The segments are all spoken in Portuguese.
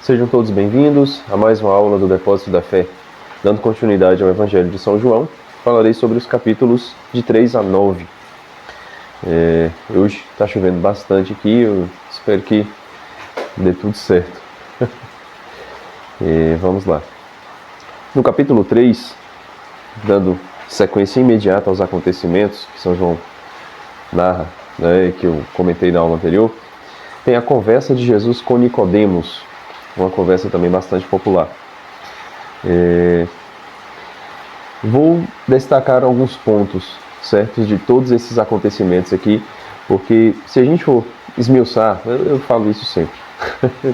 Sejam todos bem-vindos a mais uma aula do Depósito da Fé. Dando continuidade ao Evangelho de São João, falarei sobre os capítulos de 3 a 9. Hoje está chovendo bastante aqui, eu espero que dê tudo certo. Vamos lá. No capítulo 3, dando sequência imediata aos acontecimentos que São João narra, que eu comentei na aula anterior, tem a conversa de Jesus com Nicodemos, uma conversa também bastante popular. Vou destacar alguns pontos certos de todos esses acontecimentos aqui, porque se a gente for esmiuçar, eu falo isso sempre,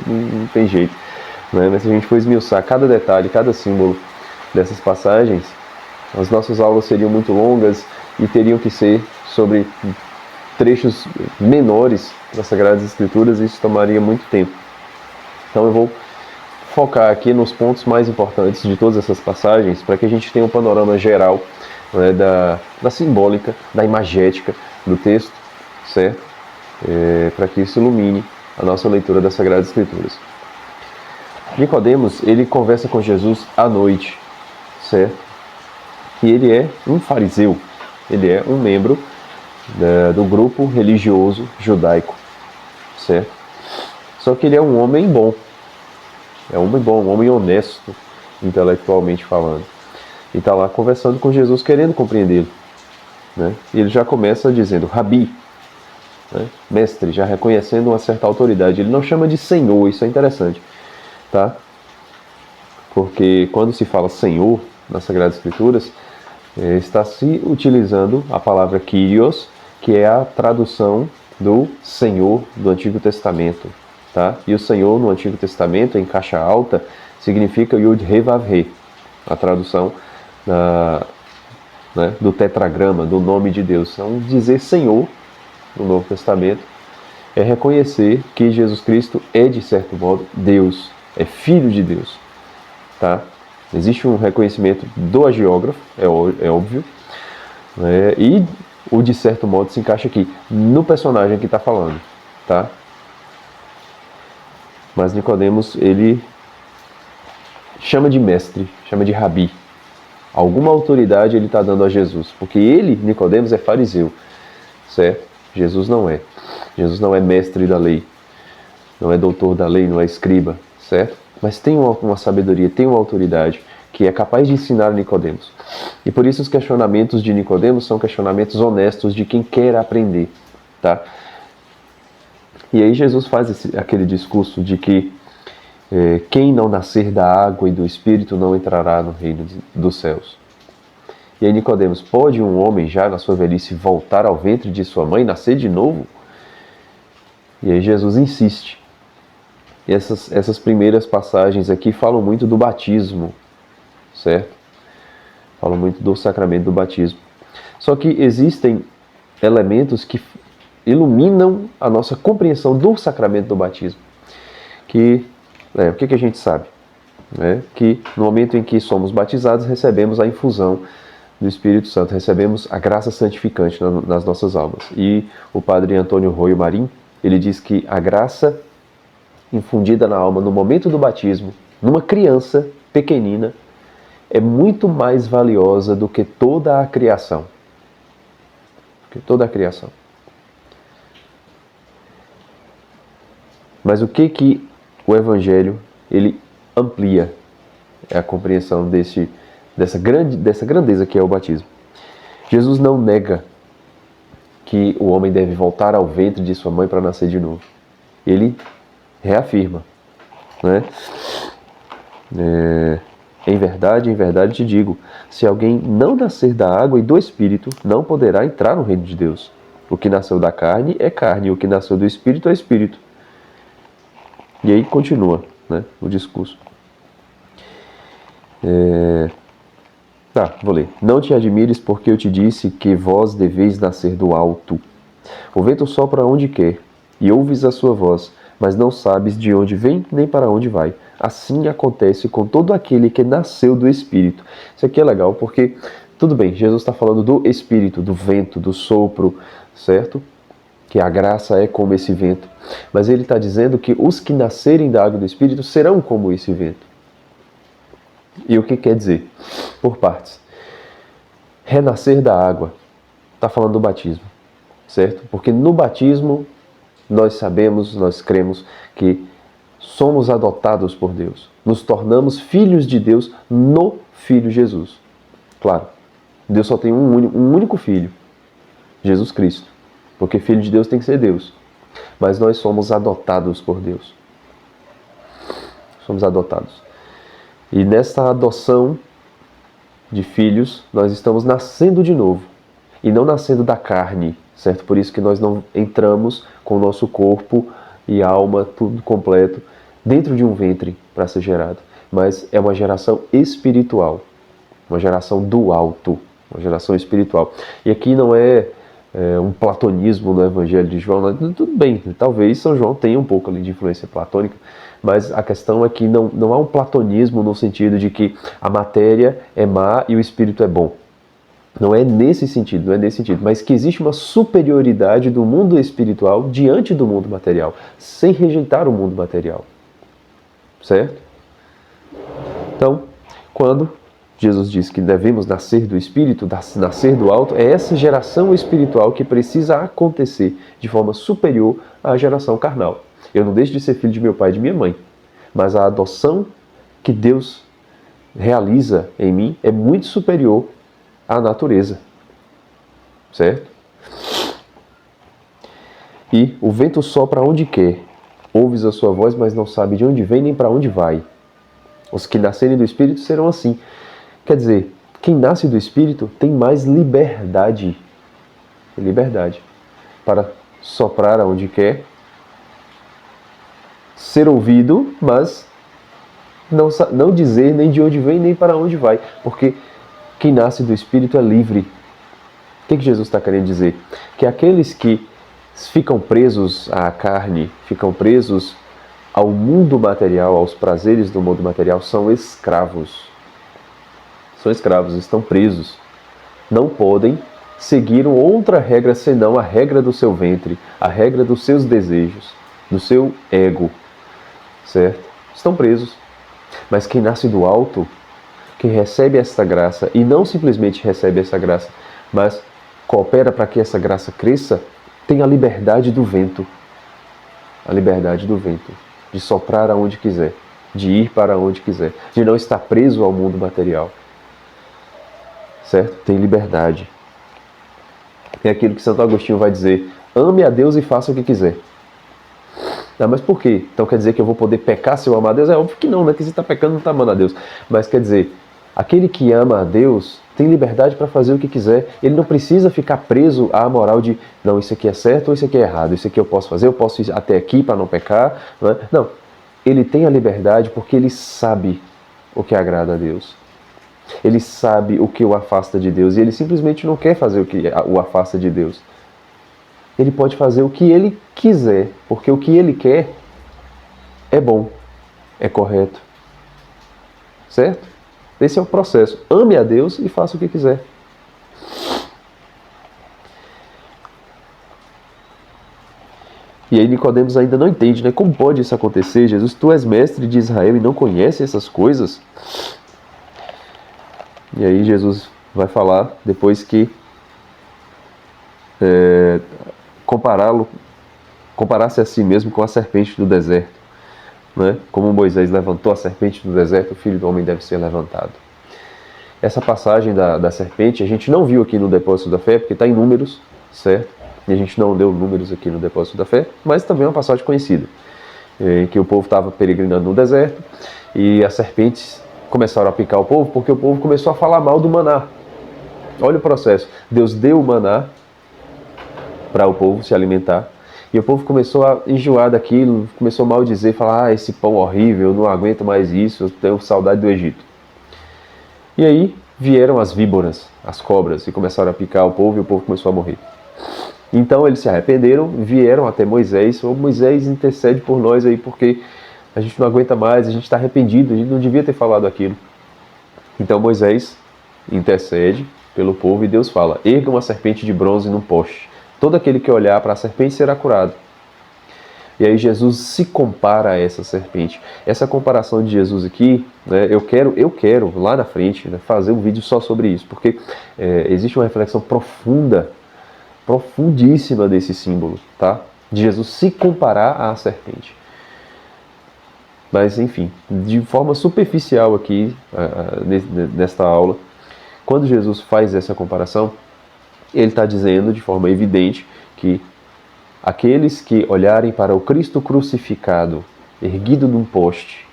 não tem jeito, né? Mas se a gente for esmiuçar cada detalhe, cada símbolo dessas passagens, as nossas aulas seriam muito longas e teriam que ser sobre trechos menores das Sagradas Escrituras, e isso tomaria muito tempo. Então eu vou focar aqui nos pontos mais importantes de todas essas passagens, para que a gente tenha um panorama geral, né, da simbólica, da imagética do texto, certo? Para que isso ilumine a nossa leitura das Sagradas Escrituras. Nicodemos, ele conversa com Jesus à noite, certo? Que ele é um fariseu, ele é um membro do grupo religioso judaico, certo? Só que ele é um homem bom. É um homem bom, um homem honesto, intelectualmente falando. E está lá conversando com Jesus, querendo compreendê-lo, né? E ele já começa dizendo, Rabi, né? Mestre, já reconhecendo uma certa autoridade. Ele não chama de Senhor, isso é interessante, tá? Porque quando se fala Senhor nas Sagradas Escrituras, está se utilizando a palavra Kyrios, que é a tradução do Senhor do Antigo Testamento. Tá? E o Senhor no Antigo Testamento, em caixa alta, significa Yud-He-Vav-He, a tradução do tetragrama, do nome de Deus. Então, dizer Senhor no Novo Testamento é reconhecer que Jesus Cristo é, de certo modo, Deus, é Filho de Deus. Tá? Existe um reconhecimento do agiógrafo, é óbvio, né? E o de certo modo se encaixa aqui, no personagem que está falando. Tá? Mas Nicodemos, ele chama de mestre, chama de rabi. Alguma autoridade ele está dando a Jesus, porque ele, Nicodemos, é fariseu, certo? Jesus não é. Jesus não é mestre da lei, não é doutor da lei, não é escriba, certo? Mas tem uma sabedoria, tem uma autoridade que é capaz de ensinar Nicodemos. E por isso os questionamentos de Nicodemos são questionamentos honestos de quem quer aprender, tá? E aí Jesus faz aquele discurso de que quem não nascer da água e do Espírito não entrará no reino dos céus. E aí Nicodemos, pode um homem já na sua velhice voltar ao ventre de sua mãe e nascer de novo? E aí Jesus insiste. E essas primeiras passagens aqui falam muito do batismo, certo? Falam muito do sacramento do batismo. Só que existem elementos que iluminam a nossa compreensão do sacramento do batismo. O que a gente sabe? Que no momento em que somos batizados, recebemos a infusão do Espírito Santo, recebemos a graça santificante nas nossas almas. E o padre Antônio Roio Marim, ele diz que a graça infundida na alma no momento do batismo, numa criança pequenina, é muito mais valiosa do que toda a criação. Mas o que o Evangelho ele amplia é a compreensão dessa grandeza que é o batismo. Jesus não nega que o homem deve voltar ao ventre de sua mãe para nascer de novo. Ele reafirma, né? Em verdade te digo, se alguém não nascer da água e do Espírito, não poderá entrar no reino de Deus. O que nasceu da carne é carne, e o que nasceu do Espírito é Espírito. E aí continua, né, o discurso. Vou ler. Não te admires porque eu te disse que vós deveis nascer do alto. O vento sopra onde quer, e ouves a sua voz, mas não sabes de onde vem nem para onde vai. Assim acontece com todo aquele que nasceu do Espírito. Isso aqui é legal porque, tudo bem, Jesus está falando do Espírito, do vento, do sopro, certo? que a graça é como esse vento, mas ele está dizendo que os que nascerem da água do Espírito serão como esse vento. E o que quer dizer? Por partes. Renascer da água, está falando do batismo, certo? Porque no batismo nós sabemos, nós cremos que somos adotados por Deus, nos tornamos filhos de Deus no Filho Jesus. Claro, Deus só tem um único Filho, Jesus Cristo, porque Filho de Deus tem que ser Deus, mas nós somos adotados por Deus. Somos adotados. E nessa adoção de filhos, nós estamos nascendo de novo, e não nascendo da carne, certo? Por isso que nós não entramos com o nosso corpo e alma, tudo completo, dentro de um ventre para ser gerado. Mas é uma geração espiritual, uma geração do alto, uma geração espiritual. E aqui não é um platonismo no Evangelho de João, não, tudo bem, talvez São João tenha um pouco ali de influência platônica, mas a questão é que não há um platonismo no sentido de que a matéria é má e o espírito é bom. Não é nesse sentido, mas que existe uma superioridade do mundo espiritual diante do mundo material, sem rejeitar o mundo material. Certo? Então, quando Jesus diz que devemos nascer do Espírito, nascer do alto, é essa geração espiritual que precisa acontecer de forma superior à geração carnal. Eu não deixo de ser filho de meu pai e de minha mãe, mas a adoção que Deus realiza em mim é muito superior à natureza. Certo? E o vento sopra onde quer, ouves a sua voz, mas não sabe de onde vem nem para onde vai. Os que nascerem do Espírito serão assim. Quer dizer, quem nasce do Espírito tem mais liberdade. Liberdade. Para soprar aonde quer, ser ouvido, mas não dizer nem de onde vem nem para onde vai. Porque quem nasce do Espírito é livre. O que Jesus está querendo dizer? Que aqueles que ficam presos à carne, ficam presos ao mundo material, aos prazeres do mundo material, são escravos. São escravos, estão presos. Não podem seguir outra regra senão a regra do seu ventre, a regra dos seus desejos, do seu ego. Certo? Estão presos. Mas quem nasce do alto, quem recebe essa graça, e não simplesmente recebe essa graça, mas coopera para que essa graça cresça, tem a liberdade do vento. A liberdade do vento. De soprar aonde quiser. De ir para onde quiser. De não estar preso ao mundo material. Certo? Tem liberdade. É aquilo que Santo Agostinho vai dizer: ame a Deus e faça o que quiser. Ah, mas por quê? Então quer dizer que eu vou poder pecar se eu amar a Deus? É óbvio que não, né? Que você está pecando não está amando a Deus. Mas quer dizer, aquele que ama a Deus tem liberdade para fazer o que quiser. Ele não precisa ficar preso à moral de não, isso aqui é certo ou isso aqui é errado. Isso aqui eu posso fazer, eu posso ir até aqui para não pecar. Não é? Não. Ele tem a liberdade porque ele sabe o que agrada a Deus. Ele sabe o que o afasta de Deus. E ele simplesmente não quer fazer o que o afasta de Deus. Ele pode fazer o que ele quiser, porque o que ele quer é bom, é correto. Certo? Esse é o processo. Ame a Deus e faça o que quiser. E aí Nicodemos ainda não entende, né? Como pode isso acontecer? Jesus, tu és mestre de Israel e não conhece essas coisas? E aí Jesus vai falar, depois que comparasse a si mesmo com a serpente do deserto. Né? Como Moisés levantou a serpente do deserto, o Filho do Homem deve ser levantado. Essa passagem da serpente a gente não viu aqui no Depósito da Fé, porque está em Números, certo? E a gente não deu números aqui no Depósito da Fé, mas também é uma passagem conhecida, em que o povo estava peregrinando no deserto e as serpentes começaram a picar o povo porque o povo começou a falar mal do maná. Olha o processo. Deus deu o maná para o povo se alimentar. E o povo começou a enjoar daquilo, começou a maldizer, falar: esse pão horrível, eu não aguento mais isso, eu tenho saudade do Egito. E aí vieram as víboras, as cobras, e começaram a picar o povo e o povo começou a morrer. Então eles se arrependeram, vieram até Moisés: ô Moisés, intercede por nós aí, porque a gente não aguenta mais, a gente está arrependido, a gente não devia ter falado aquilo. Então Moisés intercede pelo povo e Deus fala: erga uma serpente de bronze num poste. Todo aquele que olhar para a serpente será curado. E aí Jesus se compara a essa serpente. Essa comparação de Jesus aqui, né, eu quero lá na frente, né, fazer um vídeo só sobre isso, porque existe uma reflexão profunda, profundíssima desse símbolo, tá? De Jesus se comparar à serpente. Mas enfim, de forma superficial aqui, nesta aula, quando Jesus faz essa comparação, ele está dizendo de forma evidente que aqueles que olharem para o Cristo crucificado, erguido num poste,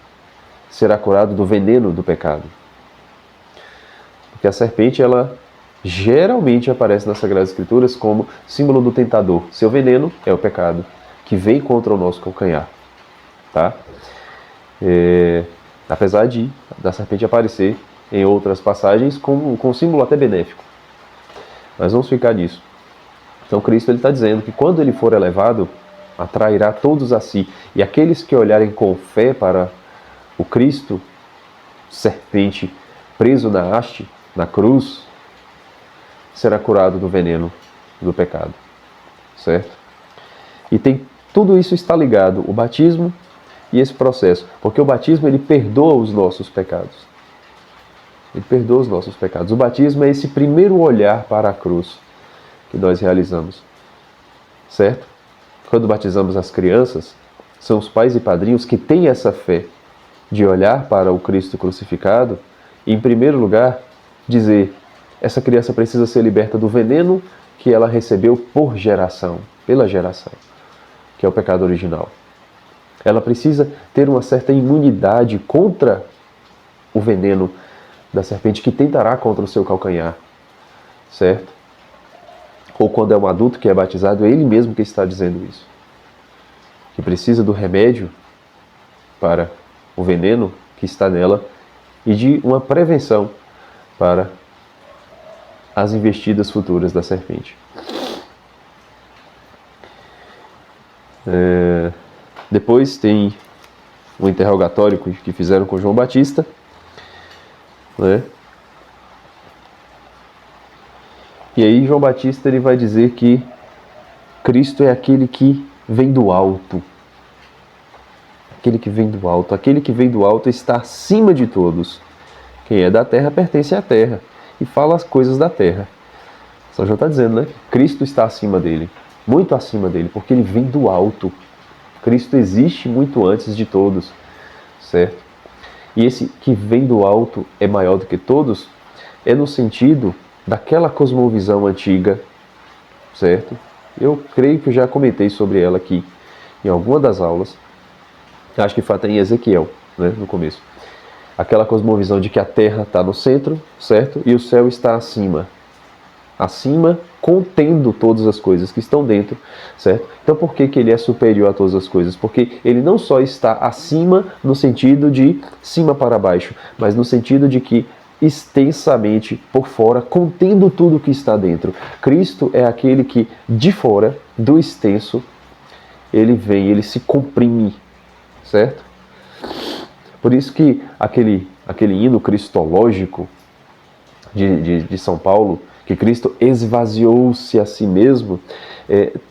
será curado do veneno do pecado. Porque a serpente, ela geralmente aparece nas Sagradas Escrituras como símbolo do tentador. Seu veneno é o pecado, que vem contra o nosso calcanhar. Tá? Apesar da serpente aparecer em outras passagens com um símbolo até benéfico. Mas vamos ficar nisso. Então Cristo está dizendo que quando ele for elevado, atrairá todos a si. E aqueles que olharem com fé para o Cristo, serpente preso na haste, na cruz, será curado do veneno do pecado. Certo? E tudo isso está ligado, o batismo e esse processo. Porque o batismo, ele perdoa os nossos pecados. Ele perdoa os nossos pecados. O batismo é esse primeiro olhar para a cruz que nós realizamos, certo? Quando batizamos as crianças, são os pais e padrinhos que têm essa fé de olhar para o Cristo crucificado e, em primeiro lugar, dizer: essa criança precisa ser liberta do veneno que ela recebeu pela geração, que é o pecado original. Ela precisa ter uma certa imunidade contra o veneno da serpente que tentará contra o seu calcanhar, certo? Ou quando é um adulto que é batizado, é ele mesmo que está dizendo isso. Que precisa do remédio para o veneno que está nela e de uma prevenção para as investidas futuras da serpente. Depois tem um interrogatório que fizeram com João Batista, né? E aí João Batista ele vai dizer que Cristo é aquele que vem do alto. Aquele que vem do alto. Aquele que vem do alto está acima de todos. Quem é da terra pertence à terra e fala as coisas da terra. São João está dizendo, né? Cristo está acima dele. Muito acima dele, porque ele vem do alto. Cristo existe muito antes de todos. Certo? E esse que vem do alto é maior do que todos é no sentido daquela cosmovisão antiga, certo? Eu creio que eu já comentei sobre ela aqui em alguma das aulas. Acho que foi até em Ezequiel, né, no começo. Aquela cosmovisão de que a terra está no centro, certo? E o céu está acima. Acima, contendo todas as coisas que estão dentro, certo? Então por que ele é superior a todas as coisas? Porque ele não só está acima no sentido de cima para baixo, mas no sentido de que extensamente por fora, contendo tudo que está dentro. Cristo é aquele que de fora, do extenso, ele vem, ele se comprime, certo? Por isso que aquele hino cristológico de São Paulo, que Cristo esvaziou-se a si mesmo,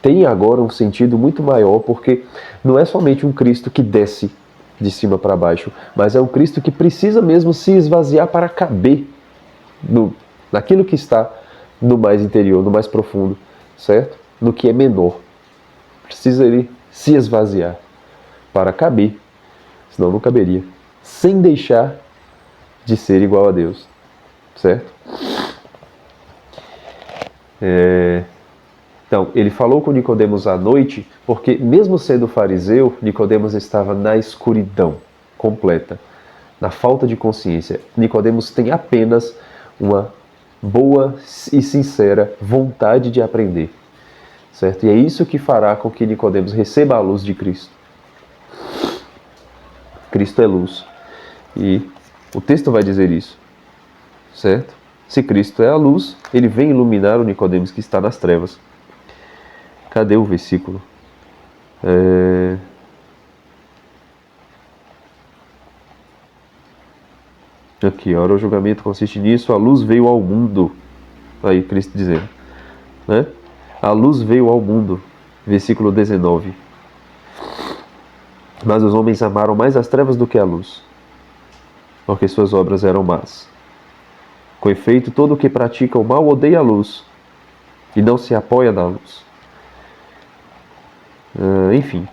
tem agora um sentido muito maior, porque não é somente um Cristo que desce de cima para baixo, mas é um Cristo que precisa mesmo se esvaziar para caber naquilo que está no mais interior, no mais profundo, certo? No que é menor. Precisa ele se esvaziar para caber, senão não caberia, sem deixar de ser igual a Deus, certo? Então, ele falou com Nicodemos à noite, porque mesmo sendo fariseu, Nicodemos estava na escuridão completa, na falta de consciência. Nicodemos tem apenas uma boa e sincera vontade de aprender, certo? E é isso que fará com que Nicodemos receba a luz de Cristo. Cristo é luz. E o texto vai dizer isso, certo? Se Cristo é a luz, ele vem iluminar o Nicodemos que está nas trevas. Cadê o versículo? Aqui, ora, o julgamento consiste nisso, a luz veio ao mundo. Aí Cristo dizendo, né? A luz veio ao mundo. Versículo 19. Mas os homens amaram mais as trevas do que a luz, porque suas obras eram más. Com efeito, todo o que pratica o mal odeia a luz e não se apoia na luz. Enfim,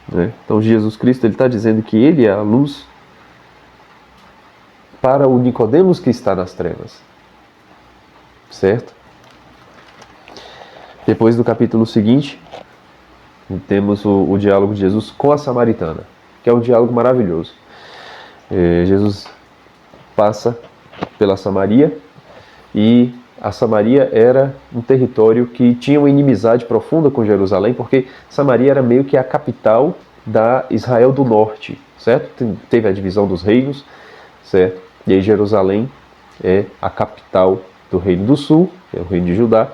né? Então Jesus Cristo está dizendo que Ele é a luz para o Nicodemos que está nas trevas. Certo? Depois do capítulo seguinte, temos o diálogo de Jesus com a samaritana, que é um diálogo maravilhoso. Jesus passa pela Samaria, e a Samaria era um território que tinha uma inimizade profunda com Jerusalém, porque Samaria era meio que a capital da Israel do Norte, certo? Teve a divisão dos reinos, certo? E aí Jerusalém é a capital do Reino do Sul, é o Reino de Judá,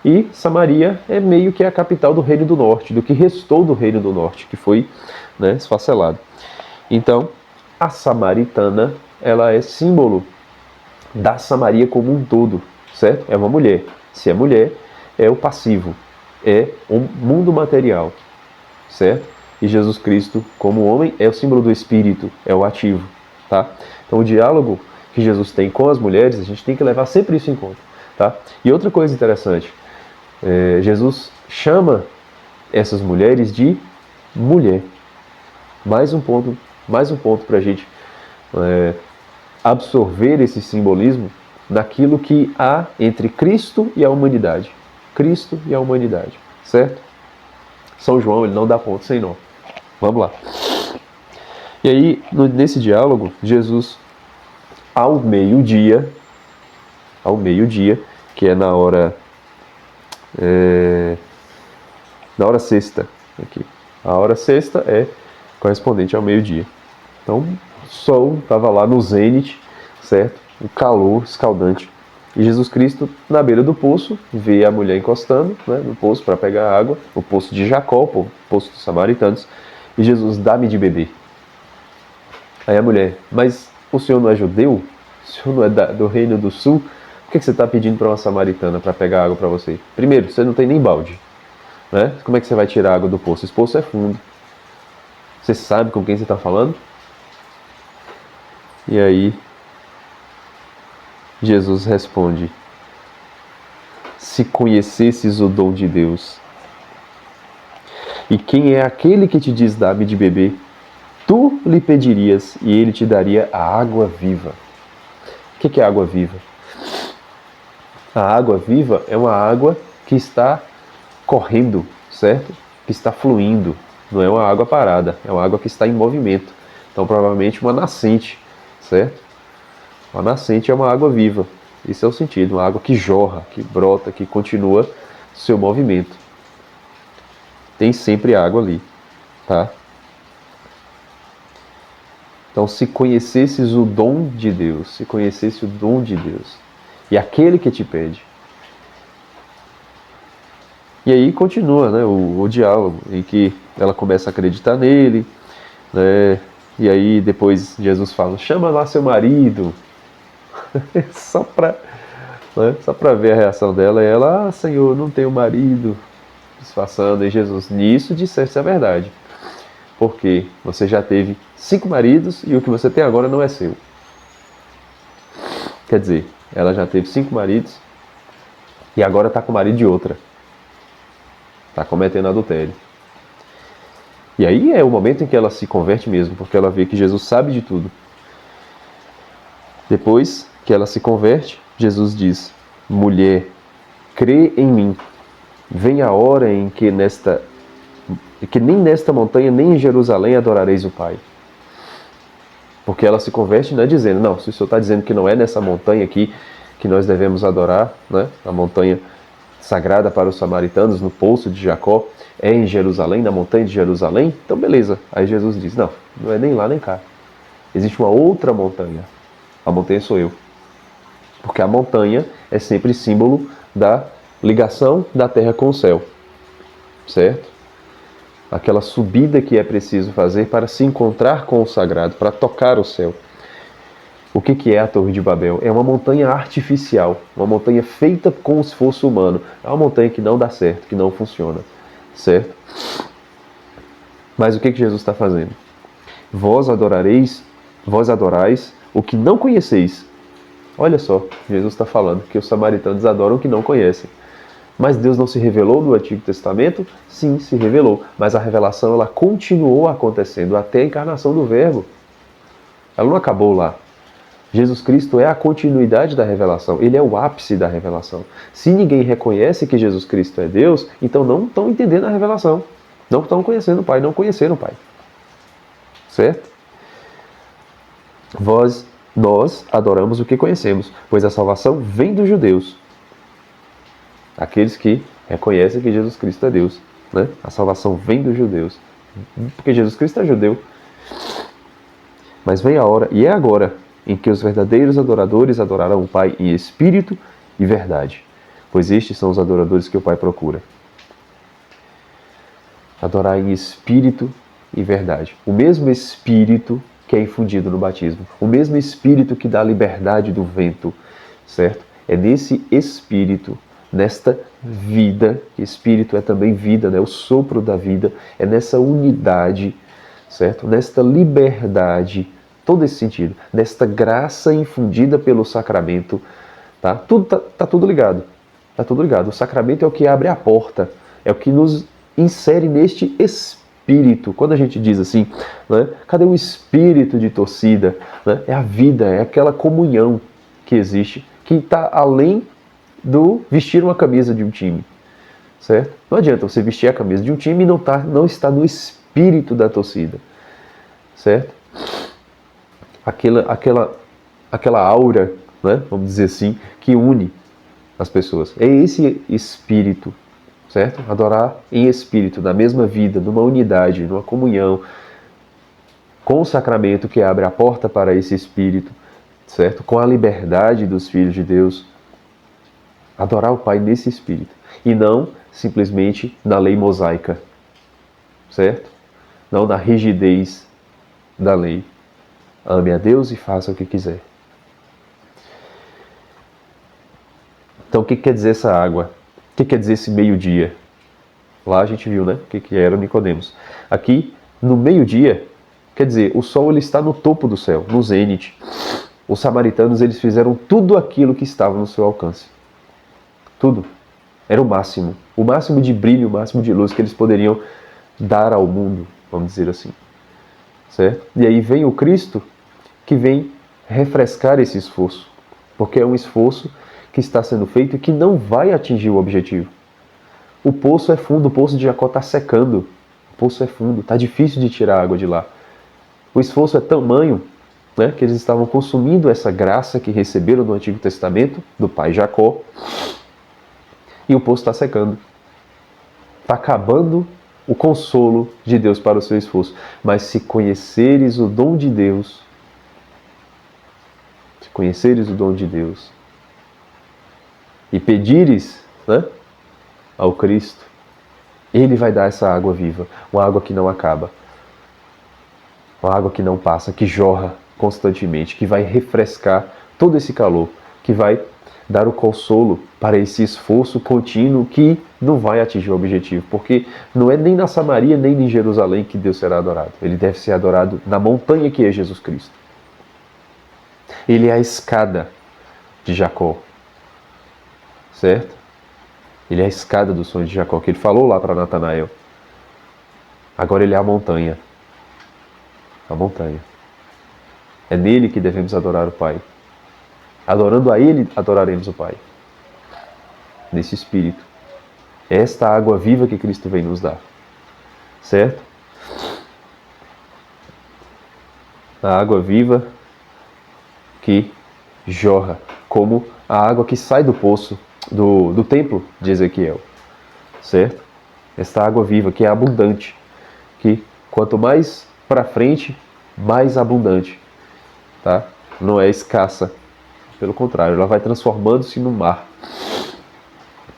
e Samaria é meio que a capital do Reino do Norte, do que restou do Reino do Norte, que foi, né, esfacelado. Então, a samaritana, ela é símbolo da Samaria como um todo, certo? É uma mulher. Se é mulher, é o passivo, é o mundo material, certo? E Jesus Cristo, como homem, é o símbolo do Espírito, é o ativo, tá? Então, o diálogo que Jesus tem com as mulheres, a gente tem que levar sempre isso em conta, tá? E outra coisa interessante, Jesus chama essas mulheres de mulher. Mais um ponto para a gente absorver esse simbolismo naquilo que há entre Cristo e a humanidade. Cristo e a humanidade, certo? São João, ele não dá ponto sem nó. Vamos lá. E aí, nesse diálogo, Jesus, ao meio-dia, que é na hora sexta, aqui. A hora sexta é correspondente ao meio-dia. Então, o sol estava lá no zênite, certo? O calor escaldante. E Jesus Cristo, na beira do poço, vê a mulher encostando, né, no poço para pegar água, o poço de Jacó, o poço dos samaritanos, e Jesus, dá-me de beber. Aí a mulher, mas o senhor não é judeu? O senhor não é do Reino do Sul? Por que você está pedindo para uma samaritana para pegar água para você? Primeiro, você não tem nem balde, né? Como é que você vai tirar água do poço? Esse poço é fundo. Você sabe com quem você está falando? E aí, Jesus responde: se conhecesses o dom de Deus, e quem é aquele que te diz dá-me de beber, tu lhe pedirias e ele te daria a água viva. O que é água viva? A água viva é uma água que está correndo, certo? Que está fluindo. Não é uma água parada, é uma água que está em movimento. Então, provavelmente uma nascente, certo? Uma nascente é uma água viva. Esse é o sentido, uma água que jorra, que brota, que continua seu movimento. Tem sempre água ali, tá? Então, se conhecesses o dom de Deus, se conhecesse o dom de Deus, e aquele que te pede. E aí continua, né, o diálogo, em que ela começa a acreditar nele, né, e aí depois Jesus fala, chama lá seu marido, só para ver a reação dela, e ela, Senhor, não tenho marido, disfarçando, e Jesus, nisso disseste a verdade, porque você já teve 5 maridos e o que você tem agora não é seu. Quer dizer, ela já teve 5 maridos e agora está com o marido de outra. Está cometendo adultério. E aí é o momento em que ela se converte mesmo, porque ela vê que Jesus sabe de tudo. Depois que ela se converte, Jesus diz, mulher, crê em mim. Vem a hora em que nem nesta montanha, nem em Jerusalém adorareis o Pai. Porque ela se converte, né, dizendo, não, se o Senhor está dizendo que não é nessa montanha aqui que nós devemos adorar, né, a montanha sagrada para os samaritanos, no poço de Jacó, é em Jerusalém, na montanha de Jerusalém, então beleza. Aí Jesus diz, não é nem lá nem cá. Existe uma outra montanha. A montanha sou eu. Porque a montanha é sempre símbolo da ligação da terra com o céu. Certo? Aquela subida que é preciso fazer para se encontrar com o sagrado, para tocar o céu. O que é a Torre de Babel? É uma montanha artificial, uma montanha feita com esforço humano. É uma montanha que não dá certo, que não funciona, certo? Mas o que Jesus está fazendo? Vós adorais o que não conheceis. Olha só, Jesus está falando que os samaritanos adoram o que não conhecem. Mas Deus não se revelou no Antigo Testamento? Sim, se revelou. Mas a revelação ela continuou acontecendo até a encarnação do Verbo. Ela não acabou lá. Jesus Cristo é a continuidade da revelação. Ele é o ápice da revelação. Se ninguém reconhece que Jesus Cristo é Deus, então não estão entendendo a revelação. Não estão conhecendo o Pai, não conheceram o Pai. Certo? Nós adoramos o que conhecemos, pois a salvação vem dos judeus. Aqueles que reconhecem que Jesus Cristo é Deus. Né? A salvação vem dos judeus. Porque Jesus Cristo é judeu. Mas vem a hora, e é agora, em que os verdadeiros adoradores adorarão o Pai em espírito e verdade. Pois estes são os adoradores que o Pai procura. Adorar em espírito e verdade. O mesmo espírito que é infundido no batismo. O mesmo espírito que dá a liberdade do vento. Certo? É nesse espírito, nesta vida, que espírito é também vida, né? O sopro da vida, é nessa unidade, certo? Nesta liberdade, todo esse sentido, nesta graça infundida pelo sacramento, tá? Tá tudo ligado. Tá tudo ligado. O sacramento é o que abre a porta, é o que nos insere neste espírito. Quando a gente diz assim, né? Cadê o espírito de torcida? Né? É a vida, é aquela comunhão que existe, que está além do vestir uma camisa de um time, certo? Não adianta você vestir a camisa de um time e não está no espírito da torcida, certo? Aquela aura, né, vamos dizer assim, que une as pessoas. É esse espírito, certo? Adorar em espírito, na mesma vida, numa unidade, numa comunhão, com o sacramento que abre a porta para esse espírito, certo? Com a liberdade dos filhos de Deus. Adorar o Pai nesse espírito. E não simplesmente na lei mosaica. Certo? Não na rigidez da lei. Ame a Deus e faça o que quiser. Então o que quer dizer essa água? O que quer dizer esse meio-dia? Lá a gente viu, né? O que era Nicodemos. Aqui, no meio-dia, quer dizer, o sol ele está no topo do céu, no zênite. Os samaritanos eles fizeram tudo aquilo que estava no seu alcance. Tudo. Era o máximo de brilho, o máximo de luz que eles poderiam dar ao mundo, vamos dizer assim. Certo? E aí vem o Cristo que vem refrescar esse esforço, porque é um esforço que está sendo feito e que não vai atingir o objetivo. O poço é fundo, o poço de Jacó está secando, o poço é fundo, está difícil de tirar a água de lá. O esforço é tamanho, né, que eles estavam consumindo essa graça que receberam no Antigo Testamento, do pai Jacó, e o poço está secando. Está acabando o consolo de Deus para o seu esforço. Mas se conheceres o dom de Deus, e pedires, né, ao Cristo, Ele vai dar essa água viva, uma água que não acaba, uma água que não passa, que jorra constantemente, que vai refrescar todo esse calor, que vai dar o consolo para esse esforço contínuo que não vai atingir o objetivo, porque não é nem na Samaria nem em Jerusalém que Deus será adorado. Ele deve ser adorado na montanha que é Jesus Cristo. Ele é a escada de Jacó, certo? Ele é a escada do sonho de Jacó, que ele falou lá para Natanael. Agora ele é a montanha. A montanha. É nele que devemos adorar o Pai. Adorando a Ele, adoraremos o Pai. Nesse Espírito. É esta água viva que Cristo vem nos dar. Certo? A água viva que jorra, como a água que sai do poço, do templo de Ezequiel. Certo? Esta água viva que é abundante. Que quanto mais para frente, mais abundante. Tá? Não é escassa. Pelo contrário, ela vai transformando-se no mar.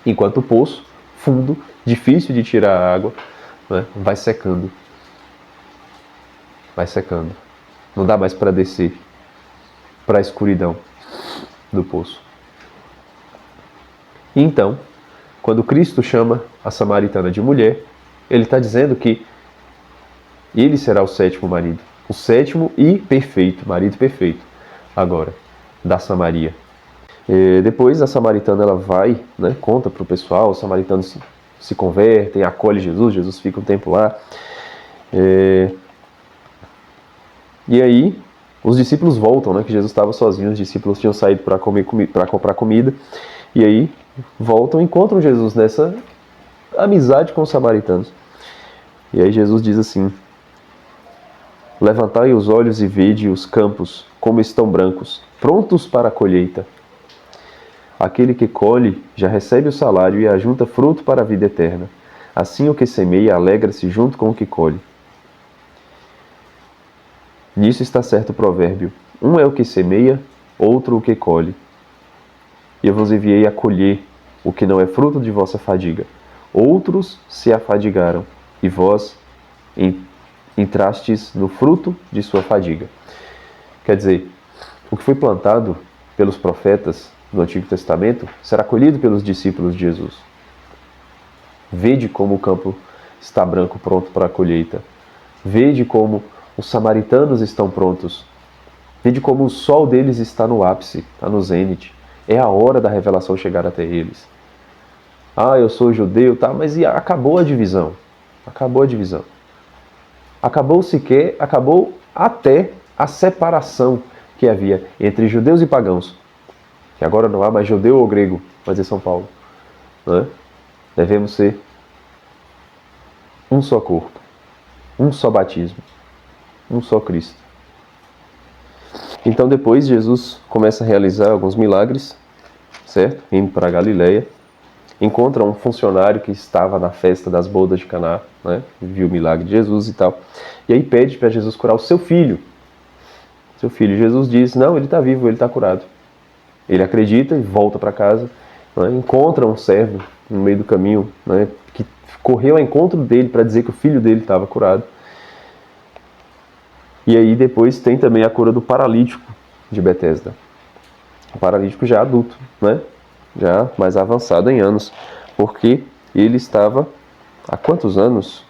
Enquanto o poço, fundo, difícil de tirar a água, né, vai secando. Vai secando. Não dá mais para descer. para a escuridão do poço. E então, quando Cristo chama a samaritana de mulher, ele está dizendo que ele será o sétimo marido, o sétimo e perfeito, marido perfeito, agora, da Samaria. Depois a samaritana ela vai, né, conta para o pessoal, os samaritanos se convertem, acolhem Jesus, Jesus fica um tempo lá. E aí os discípulos voltam, né, que Jesus estava sozinho, os discípulos tinham saído para comprar comida, e aí voltam e encontram Jesus nessa amizade com os samaritanos. E aí Jesus diz assim: levantai os olhos e vede os campos, como estão brancos, prontos para a colheita. Aquele que colhe já recebe o salário e ajunta fruto para a vida eterna. Assim o que semeia alegra-se junto com o que colhe. Nisso está certo o provérbio: um é o que semeia, outro o que colhe. E eu vos enviei a colher o que não é fruto de vossa fadiga. Outros se afadigaram, e vós entrastes no fruto de sua fadiga. Quer dizer, o que foi plantado pelos profetas no Antigo Testamento será colhido pelos discípulos de Jesus. Vede como o campo está branco, pronto para a colheita. Vede como os samaritanos estão prontos. Vede como o sol deles está no ápice, está no zênite. É a hora da revelação chegar até eles. Ah, eu sou judeu, tá? Mas acabou a divisão. Acabou a divisão. Acabou até a separação que havia entre judeus e pagãos. Que agora não há mais judeu ou grego, mas é São Paulo. Né? Devemos ser um só corpo, um só batismo, um só Cristo. Então depois Jesus começa a realizar alguns milagres, certo? Indo para a Galileia. Encontra um funcionário que estava na festa das bodas de Caná, né? Viu o milagre de Jesus e tal. E aí pede para Jesus curar o seu filho. Seu filho. Jesus diz: não, ele está vivo, ele está curado. Ele acredita e volta para casa. Né? Encontra um servo no meio do caminho, né? Que correu ao encontro dele para dizer que o filho dele estava curado. E aí depois tem também a cura do paralítico de Betesda. O paralítico já adulto, né? Já mais avançado em anos, porque ele estava há quantos anos?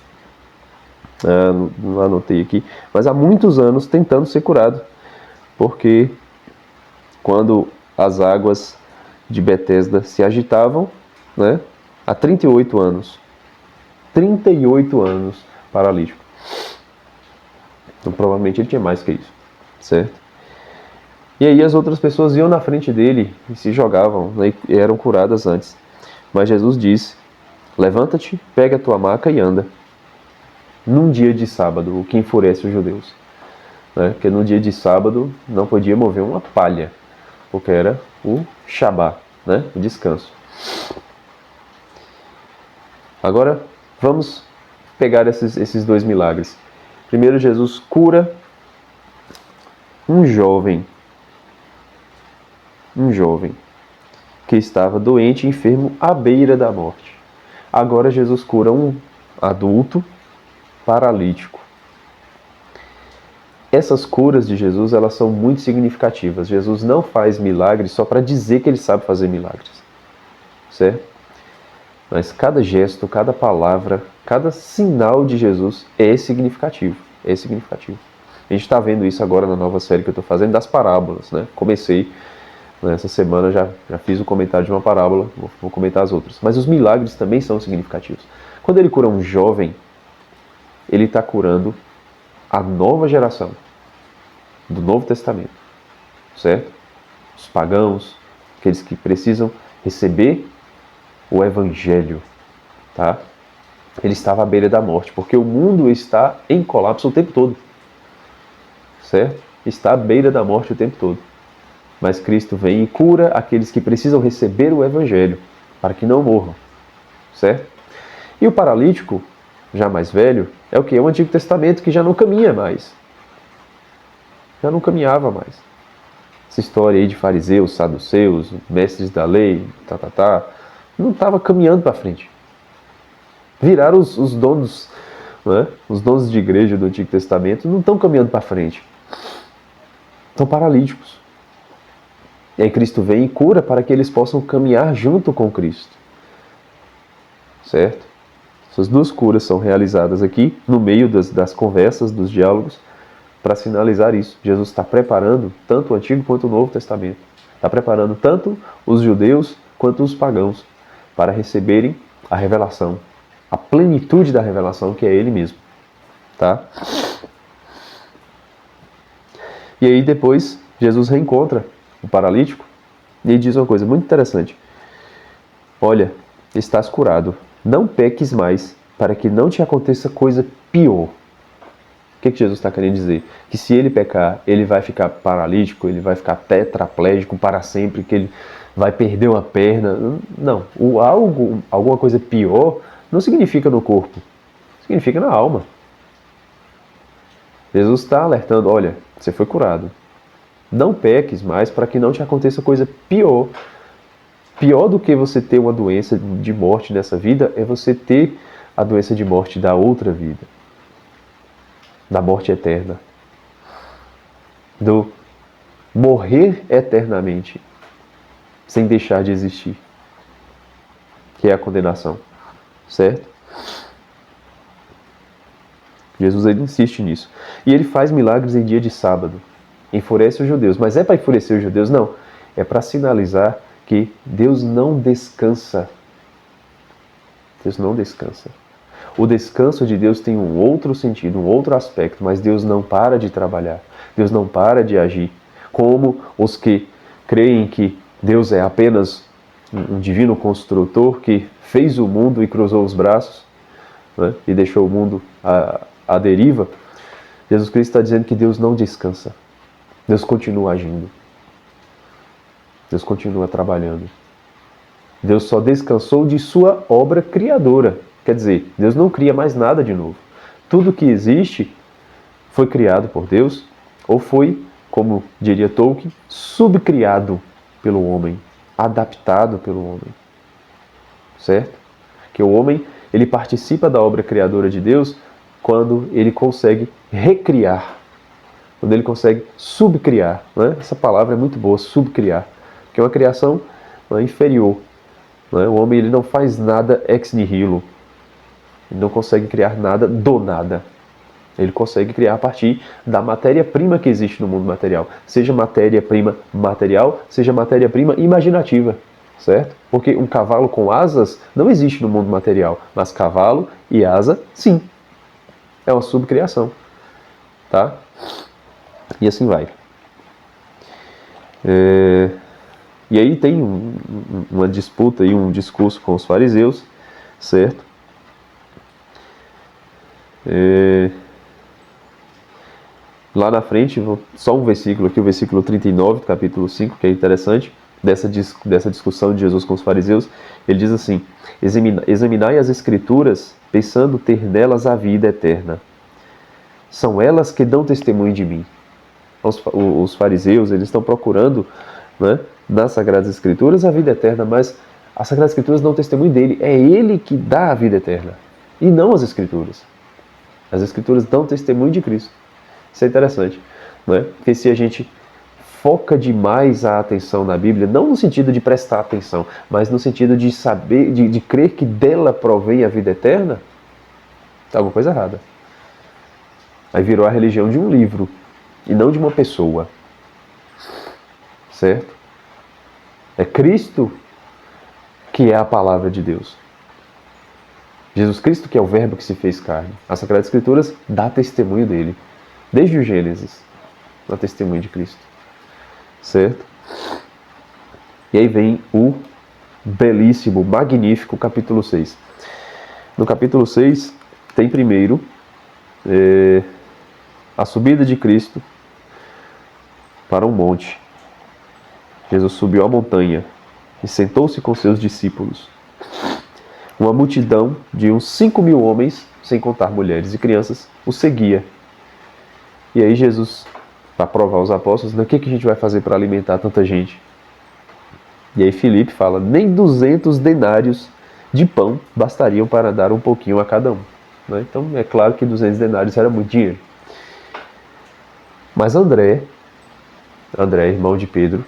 Não anotei aqui, mas há muitos anos tentando ser curado, porque quando as águas de Betesda se agitavam, né? Há 38 anos, paralítico. Então provavelmente ele tinha mais que isso, certo? E aí as outras pessoas iam na frente dele e se jogavam, né, e eram curadas antes. Mas Jesus disse: levanta-te, pega a tua maca e anda. Num dia de sábado, o que enfurece os judeus. Né? Porque no dia de sábado não podia mover uma palha, porque era o Shabá, né? O descanso. Agora vamos pegar esses dois milagres. Primeiro, Jesus cura um jovem que estava doente e enfermo à beira da morte. Agora Jesus cura um adulto paralítico. Essas curas de Jesus, elas são muito significativas. Jesus não faz milagres só para dizer que ele sabe fazer milagres, certo? Mas cada gesto, cada palavra, cada sinal de Jesus é significativo. É significativo. A gente está vendo isso agora na nova série que eu estou fazendo das parábolas, né? Comecei essa semana, já fiz o comentário de uma parábola, vou comentar as outras. Mas os milagres também são significativos. Quando ele cura um jovem, ele está curando a nova geração do Novo Testamento, certo? Os pagãos, aqueles que precisam receber o Evangelho, tá? Ele estava à beira da morte, porque o mundo está em colapso o tempo todo, certo? Está à beira da morte o tempo todo. Mas Cristo vem e cura aqueles que precisam receber o Evangelho, para que não morram, certo? E o paralítico, já mais velho, é o que? É o Antigo Testamento, que já não caminha mais. Já não caminhava mais. Essa história aí de fariseus, saduceus, mestres da lei, não estava caminhando para frente. Viraram os donos, né? Os donos de igreja do Antigo Testamento não estão caminhando para frente. Estão paralíticos. E aí Cristo vem e cura para que eles possam caminhar junto com Cristo. Certo? Essas duas curas são realizadas aqui, no meio das conversas, dos diálogos, para sinalizar isso. Jesus está preparando tanto o Antigo quanto o Novo Testamento. Está preparando tanto os judeus quanto os pagãos para receberem a revelação, a plenitude da revelação que é Ele mesmo. Tá? E aí depois Jesus reencontra o paralítico e ele diz uma coisa muito interessante. Olha, estás curado, não peques mais, para que não te aconteça coisa pior. O que Jesus está querendo dizer? Que se ele pecar, ele vai ficar paralítico, ele vai ficar tetraplégico para sempre, que ele vai perder uma perna. Não, alguma coisa pior não significa no corpo, significa na alma. Jesus está alertando, olha, você foi curado. Não peques mais para que não te aconteça coisa pior. Pior do que você ter uma doença de morte nessa vida é você ter a doença de morte da outra vida. Da morte eterna. Do morrer eternamente, sem deixar de existir. Que é a condenação. Certo? Jesus ele insiste nisso. E ele faz milagres em dia de sábado. Enfurece os judeus. Mas é para enfurecer os judeus? Não. É para sinalizar que Deus não descansa. Deus não descansa. O descanso de Deus tem um outro sentido, um outro aspecto, mas Deus não para de trabalhar. Deus não para de agir. Como os que creem que Deus é apenas um divino construtor que fez o mundo e cruzou os braços, né, e deixou o mundo à deriva. Jesus Cristo está dizendo que Deus não descansa. Deus continua agindo. Deus continua trabalhando. Deus só descansou de sua obra criadora. Quer dizer, Deus não cria mais nada de novo. Tudo que existe foi criado por Deus ou foi, como diria Tolkien, subcriado pelo homem, adaptado pelo homem. Certo? Que o homem, ele participa da obra criadora de Deus quando ele consegue recriar, quando ele consegue subcriar. Né? Essa palavra é muito boa, subcriar, que é uma criação inferior. Né? O homem ele não faz nada ex nihilo, ele não consegue criar nada do nada. Ele consegue criar a partir da matéria-prima que existe no mundo material. Seja matéria-prima material, seja matéria-prima imaginativa. Certo? Porque um cavalo com asas não existe no mundo material, mas cavalo e asa, sim. É uma subcriação. Tá? E assim vai. E aí tem uma disputa e um discurso com os fariseus, certo? Lá na frente, só um versículo aqui, o versículo 39 do capítulo 5, que é interessante, dessa discussão de Jesus com os fariseus. Ele diz assim: examinai as escrituras, pensando ter nelas a vida eterna. São elas que dão testemunho de mim. Os fariseus, eles estão procurando, né, nas Sagradas Escrituras a vida eterna, mas as Sagradas Escrituras dão testemunho dele. É ele que dá a vida eterna, e não as Escrituras. As Escrituras dão testemunho de Cristo. Isso é interessante, né? Porque se a gente foca demais a atenção na Bíblia, não no sentido de prestar atenção, mas no sentido de saber, de crer que dela provém a vida eterna, está alguma coisa errada. Aí virou a religião de um livro e não de uma pessoa. Certo? É Cristo que é a palavra de Deus. Jesus Cristo que é o verbo que se fez carne. As Sagradas Escrituras dá testemunho dele. Desde o Gênesis, dá testemunho de Cristo. Certo? E aí vem o belíssimo, magnífico capítulo 6. No capítulo 6 tem primeiro a subida de Cristo para um monte. Jesus subiu a montanha e sentou-se com seus discípulos. Uma multidão de uns 5.000 homens, sem contar mulheres e crianças, o seguia. E aí Jesus, para provar os apóstolos, o que a gente vai fazer para alimentar tanta gente? E aí Filipe fala, nem 200 denários de pão bastariam para dar um pouquinho a cada um. Né? Então é claro que 200 denários era muito dinheiro. Mas André, irmão de Pedro,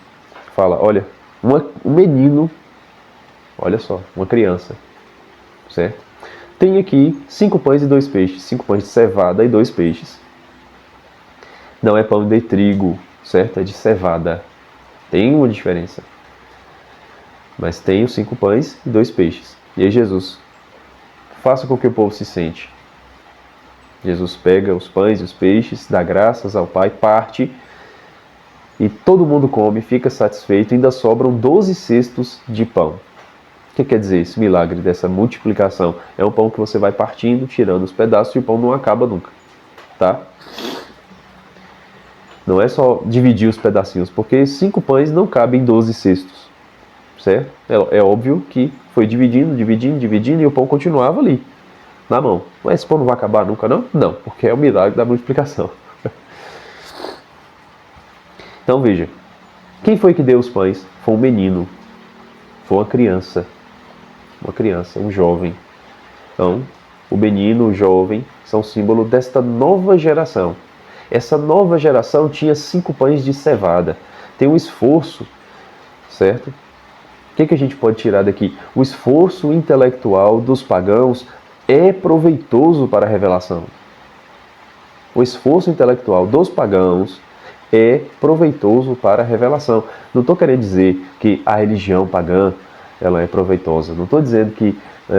fala, olha, um menino, olha só, uma criança, certo? Tem aqui 5 pães e 2 peixes, 5 pães de cevada e 2 peixes. Não é pão de trigo, certo? É de cevada. Tem uma diferença. Mas tem os 5 pães e 2 peixes. E aí Jesus, faça com que o povo se sente. Jesus pega os pães e os peixes, dá graças ao Pai, parte, e todo mundo come, fica satisfeito, e ainda sobram 12 cestos de pão. O que quer dizer esse milagre dessa multiplicação? É um pão que você vai partindo, tirando os pedaços, e o pão não acaba nunca. Tá? Não é só dividir os pedacinhos, porque 5 pães não cabem em 12 cestos. Certo? É óbvio que foi dividindo, e o pão continuava ali, na mão. Mas esse pão não vai acabar nunca, não? Não, porque é o milagre da multiplicação. Então veja, quem foi que deu os pães? Foi um menino, foi uma criança, um jovem. Então, o menino, o jovem, são símbolo desta nova geração. Essa nova geração tinha 5 pães de cevada. Tem um esforço, certo? O que a gente pode tirar daqui? O esforço intelectual dos pagãos é proveitoso para a revelação. O esforço intelectual dos pagãos é proveitoso para a revelação. Não estou querendo dizer que a religião pagã ela é proveitosa. Não estou dizendo que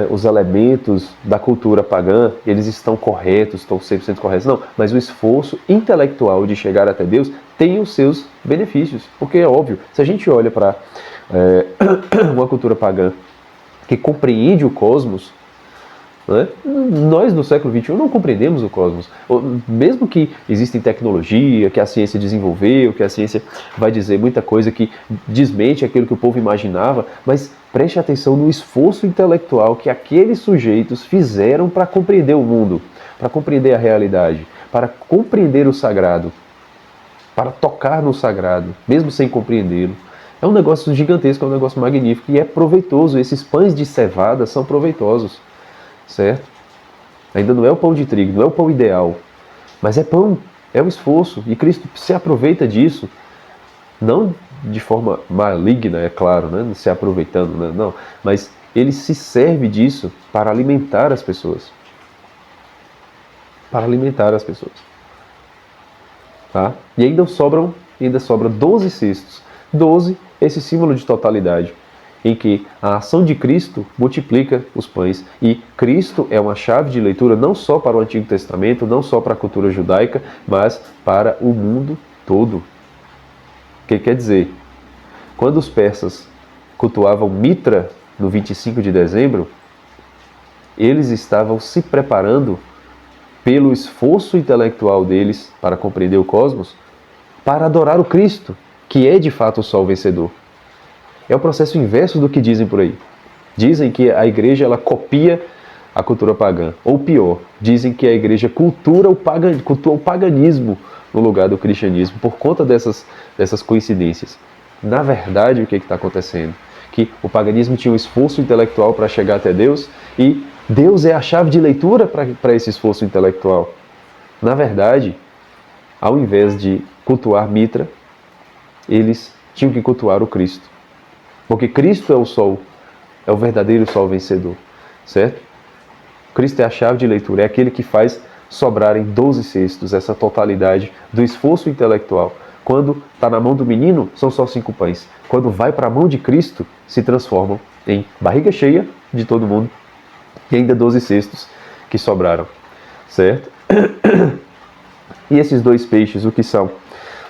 os elementos da cultura pagã eles estão corretos, estão 100% corretos. Não, mas o esforço intelectual de chegar até Deus tem os seus benefícios. Porque é óbvio, se a gente olha para uma cultura pagã que compreende o cosmos, né? Nós no século XXI não compreendemos o cosmos. Mesmo que exista tecnologia, que a ciência desenvolveu, que a ciência vai dizer muita coisa que desmente aquilo que o povo imaginava, mas preste atenção no esforço intelectual que aqueles sujeitos fizeram para compreender o mundo, para compreender a realidade, para compreender o sagrado, para tocar no sagrado, mesmo sem compreendê-lo. É um negócio gigantesco, é um negócio magnífico e é proveitoso. Esses pães de cevada são proveitosos, certo? Ainda não é o pão de trigo, não é o pão ideal, mas é pão, é o esforço. E Cristo se aproveita disso, não de forma maligna, é claro, né? Se aproveitando, né? Não, mas ele se serve disso para alimentar as pessoas. Para alimentar as pessoas. Tá? E ainda sobram 12 cestos. 12, esse símbolo de totalidade, em que a ação de Cristo multiplica os pães. E Cristo é uma chave de leitura não só para o Antigo Testamento, não só para a cultura judaica, mas para o mundo todo. O que quer dizer? Quando os persas cultuavam Mitra no 25 de dezembro, eles estavam se preparando pelo esforço intelectual deles para compreender o cosmos, para adorar o Cristo, que é de fato o sol vencedor. É o processo inverso do que dizem por aí. Dizem que a igreja ela copia a cultura pagã. Ou pior, dizem que a igreja cultua o paganismo no lugar do cristianismo por conta dessas coincidências. Na verdade, o que está acontecendo? Que o paganismo tinha um esforço intelectual para chegar até Deus e Deus é a chave de leitura para esse esforço intelectual. Na verdade, ao invés de cultuar Mitra, eles tinham que cultuar o Cristo. Porque Cristo é o sol, é o verdadeiro sol vencedor, certo? Cristo é a chave de leitura, é aquele que faz sobrar em 12 cestos essa totalidade do esforço intelectual. Quando está na mão do menino, são só 5 pães. Quando vai para a mão de Cristo, se transformam em barriga cheia de todo mundo e ainda 12 cestos que sobraram, certo? E esses 2 peixes, o que são?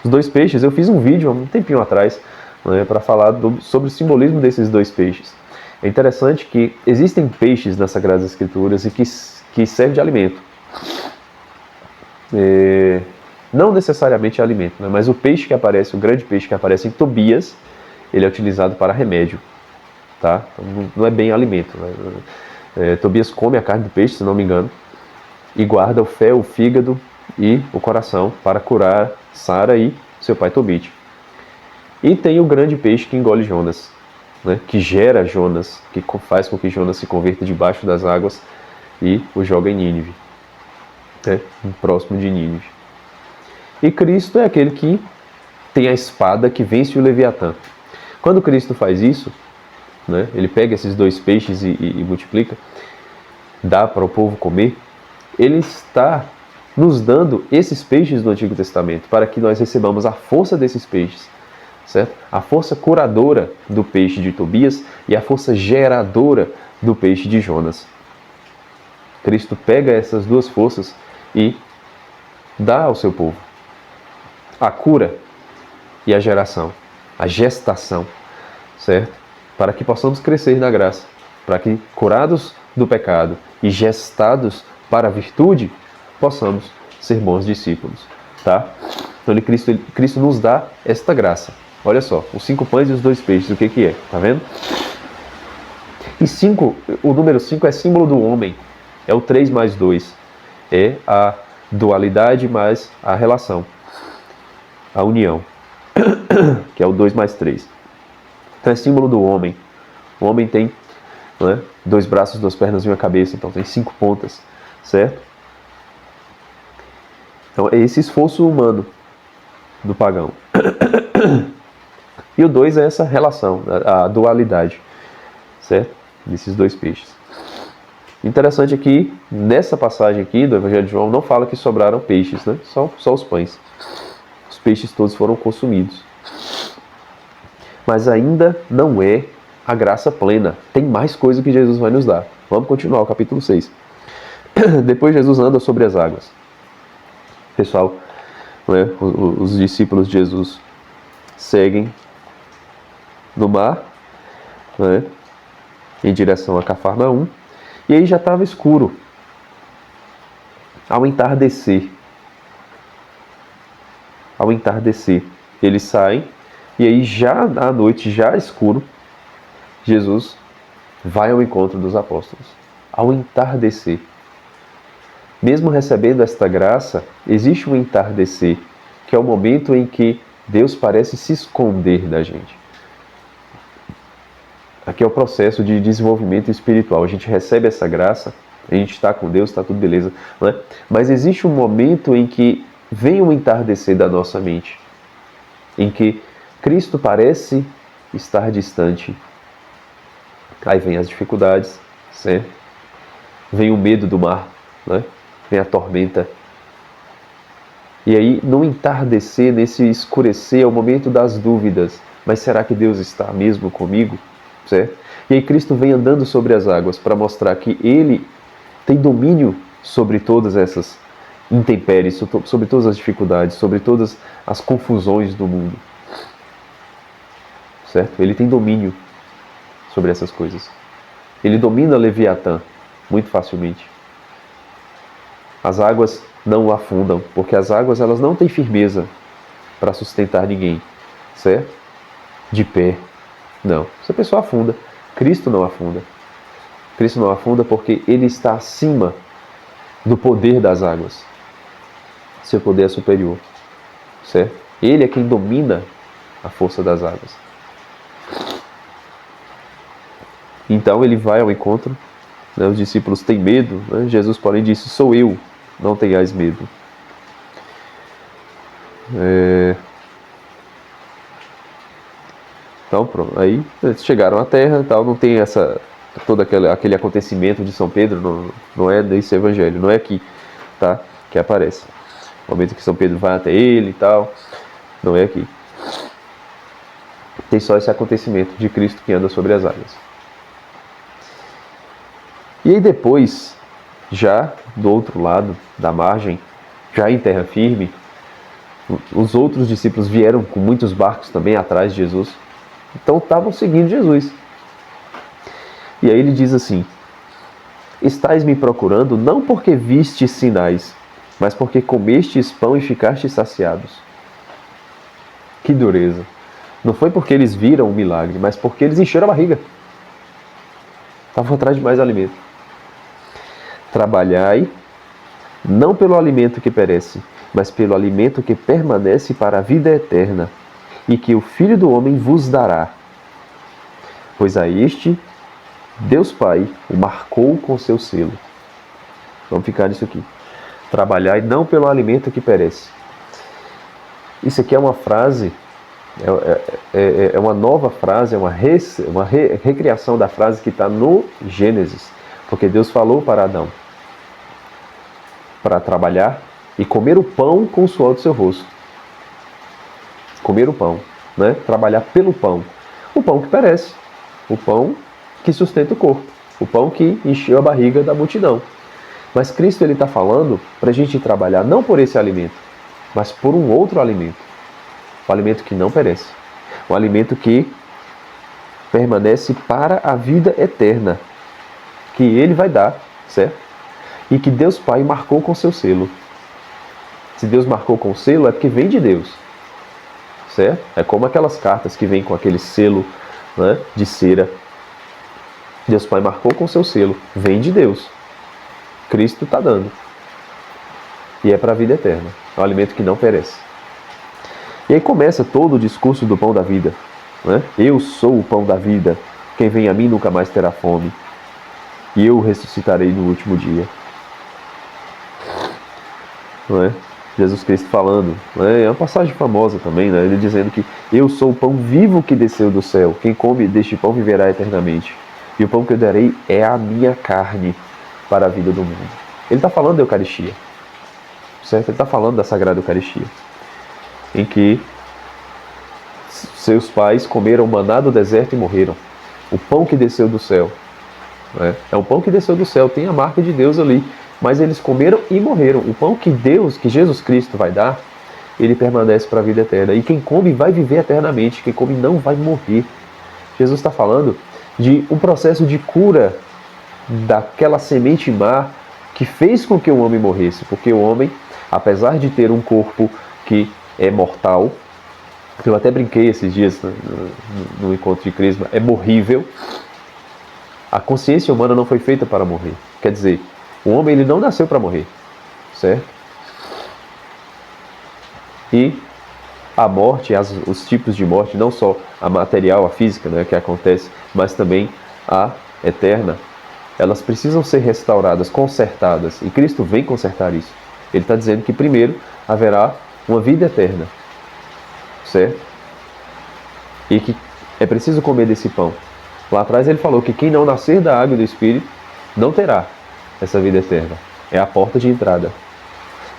Os 2 peixes, eu fiz um vídeo há um tempinho atrás, né, para falar sobre o simbolismo desses 2 peixes. É interessante que existem peixes nas Sagradas Escrituras e que servem de alimento. Não necessariamente alimento, né, mas o peixe que aparece, o grande peixe que aparece em Tobias, ele é utilizado para remédio. Tá? Então, não é bem alimento. Né? Tobias come a carne do peixe, se não me engano, e guarda o fel, o fígado e o coração para curar Sara e seu pai Tobit. E tem o grande peixe que engole Jonas, né? Que gera Jonas, que faz com que Jonas se converta debaixo das águas e o joga em Nínive, né? Próximo de Nínive. E Cristo é aquele que tem a espada que vence o Leviatã. Quando Cristo faz isso, né, ele pega esses 2 peixes e multiplica, dá para o povo comer, ele está nos dando esses peixes do Antigo Testamento, para que nós recebamos a força desses peixes, certo? A força curadora do peixe de Tobias e a força geradora do peixe de Jonas. Cristo pega essas 2 forças e dá ao seu povo a cura e a geração, a gestação, certo? Para que possamos crescer na graça, para que, curados do pecado e gestados para a virtude, possamos ser bons discípulos, tá? Então Cristo nos dá esta graça. Olha só, os 5 pães e os 2 peixes, o que é? Tá vendo? E 5, o número 5 é símbolo do homem, é o 3 mais 2, é a dualidade mais a relação, a união, que é o 2 mais 3. Então é símbolo do homem. O homem tem, né, 2 braços, 2 pernas e uma cabeça, então tem 5 pontas, certo? Então é esse esforço humano do pagão. E o 2 é essa relação, a dualidade, certo? Desses 2 peixes. Interessante aqui, nessa passagem aqui do Evangelho de João, não fala que sobraram peixes, né? Só os pães. Os peixes todos foram consumidos. Mas ainda não é a graça plena. Tem mais coisa que Jesus vai nos dar. Vamos continuar o capítulo 6. Depois Jesus anda sobre as águas. Pessoal, né, os discípulos de Jesus seguem no mar, né, em direção a Cafarnaum, e aí já estava escuro. Ao entardecer, eles saem, e aí já à noite, já escuro, Jesus vai ao encontro dos apóstolos. Ao entardecer. Mesmo recebendo esta graça, existe um entardecer, que é o momento em que Deus parece se esconder da gente. Aqui é o processo de desenvolvimento espiritual. A gente recebe essa graça, a gente está com Deus, está tudo beleza, não é? Mas existe um momento em que vem um entardecer da nossa mente, em que Cristo parece estar distante. Aí vem as dificuldades, certo? Vem o medo do mar, né? Vem a tormenta. E aí, no entardecer, nesse escurecer, é o momento das dúvidas. Mas será que Deus está mesmo comigo? Certo? E aí Cristo vem andando sobre as águas para mostrar que Ele tem domínio sobre todas essas intempéries, sobre todas as dificuldades, sobre todas as confusões do mundo. Certo? Ele tem domínio sobre essas coisas. Ele domina Leviatã muito facilmente. As águas não o afundam, porque as águas elas não têm firmeza para sustentar ninguém, certo? De pé. Não. Essa pessoa afunda. Cristo não afunda. Cristo não afunda porque Ele está acima do poder das águas. Seu poder é superior, certo? Ele é quem domina a força das águas. Então ele vai ao encontro, né? Os discípulos têm medo, né? Jesus, porém, disse: sou eu, não tenhais medo. Então, pronto. Aí eles chegaram à terra, tal, não tem todo aquele acontecimento de São Pedro, não é desse evangelho, não é aqui, tá? Que aparece. O momento que São Pedro vai até ele e tal, não é aqui. Tem só esse acontecimento de Cristo que anda sobre as águas. E aí depois, já do outro lado da margem, já em terra firme, os outros discípulos vieram com muitos barcos também atrás de Jesus. Então estavam seguindo Jesus. E aí ele diz assim: estais me procurando não porque vistes sinais, mas porque comestes pão e ficastes saciados. Que dureza. Não foi porque eles viram o milagre, mas porque eles encheram a barriga. Estavam atrás de mais alimento. Trabalhai, não pelo alimento que perece, mas pelo alimento que permanece para a vida eterna, e que o Filho do Homem vos dará. Pois a este, Deus Pai o marcou com seu selo. Vamos ficar nisso aqui. Trabalhai não pelo alimento que perece. Isso aqui é uma frase É uma nova frase, é uma recriação da frase que está no Gênesis. Porque Deus falou para Adão para trabalhar e comer o pão com o suor do seu rosto. Comer o pão, né? Trabalhar pelo pão. O pão que perece, o pão que sustenta o corpo, o pão que encheu a barriga da multidão. Mas Cristo está falando para a gente trabalhar não por esse alimento, mas por um outro alimento. Um alimento que não perece. Um alimento que permanece para a vida eterna. Que Ele vai dar, certo? E que Deus Pai marcou com seu selo. Se Deus marcou com selo, é porque vem de Deus. Certo? É como aquelas cartas que vêm com aquele selo, né, de cera. Deus Pai marcou com seu selo. Vem de Deus. Cristo está dando. E é para a vida eterna. É um alimento que não perece. E aí começa todo o discurso do pão da vida. Né? Eu sou o pão da vida. Quem vem a mim nunca mais terá fome. E eu o ressuscitarei no último dia. Não é? Jesus Cristo falando. Né? É uma passagem famosa também. Né? Ele dizendo que eu sou o pão vivo que desceu do céu. Quem come deste pão viverá eternamente. E o pão que eu darei é a minha carne para a vida do mundo. Ele está falando da Eucaristia. Certo? Ele está falando da Sagrada Eucaristia. Em que seus pais comeram maná do deserto e morreram. O pão que desceu do céu. Né? É um pão que desceu do céu. Tem a marca de Deus ali. Mas eles comeram e morreram. O pão que Deus, que Jesus Cristo vai dar, ele permanece para a vida eterna. E quem come vai viver eternamente. Quem come não vai morrer. Jesus está falando de um processo de cura daquela semente má que fez com que o homem morresse. Porque o homem, apesar de ter um corpo que é mortal, eu até brinquei esses dias no encontro de Crisma, é morrível. A consciência humana não foi feita para morrer. Quer dizer, o homem ele não nasceu para morrer, certo? E a morte, os tipos de morte, não só a material, a física, né, que acontece, mas também a eterna, elas precisam ser restauradas, consertadas. E Cristo vem consertar isso. Ele está dizendo que primeiro haverá uma vida eterna, certo? E que é preciso comer desse pão. Lá atrás ele falou que quem não nascer da água e do Espírito não terá essa vida eterna. É a porta de entrada.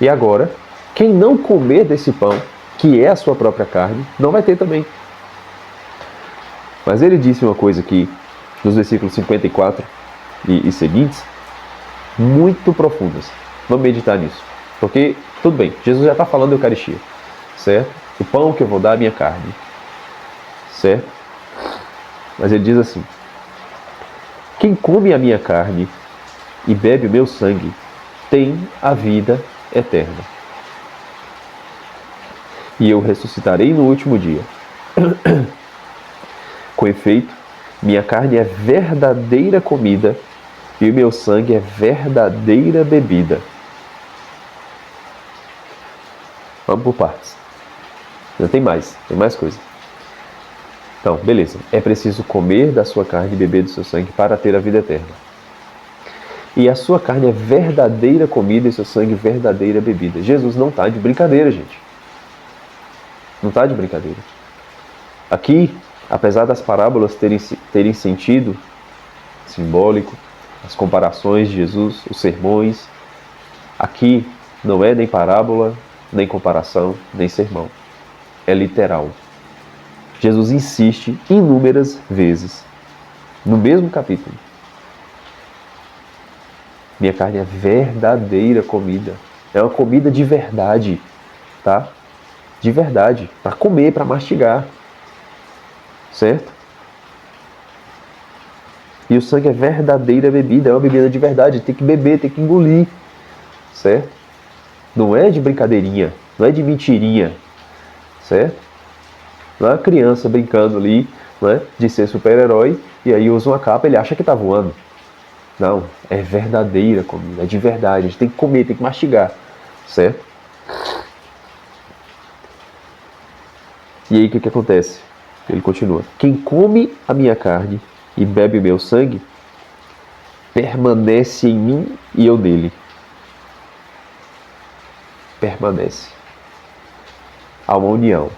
E agora, quem não comer desse pão, que é a sua própria carne, não vai ter também. Mas ele disse uma coisa aqui, nos versículos 54 e seguintes, muito profundas. Vamos meditar nisso. Porque, tudo bem, Jesus já está falando da Eucaristia, certo? O pão que eu vou dar é a minha carne, certo? Mas ele diz assim: quem come a minha carne e bebe o meu sangue tem a vida eterna. E eu ressuscitarei no último dia. Com efeito, minha carne é verdadeira comida e o meu sangue é verdadeira bebida. Vamos por partes. Ainda tem mais coisa. Então, beleza. É preciso comer da sua carne e beber do seu sangue para ter a vida eterna. E a sua carne é verdadeira comida e seu sangue verdadeira bebida. Jesus não está de brincadeira, gente. Não está de brincadeira. Aqui, apesar das parábolas terem sentido simbólico, as comparações de Jesus, os sermões, aqui não é nem parábola, nem comparação, nem sermão. É literal. Jesus insiste inúmeras vezes no mesmo capítulo. Minha carne é verdadeira comida. É uma comida de verdade, tá? De verdade, para comer, para mastigar. Certo? E o sangue é verdadeira bebida, é uma bebida de verdade, tem que beber, tem que engolir. Certo? Não é de brincadeirinha, não é de mentirinha. Certo? Não é uma criança brincando ali, né, de ser super-herói, e aí usa uma capa e ele acha que está voando. Não, é verdadeira comida, é de verdade. A gente tem que comer, tem que mastigar, certo? E aí o que acontece? Ele continua: quem come a minha carne e bebe o meu sangue, permanece em mim e eu nele. Permanece. Há uma união.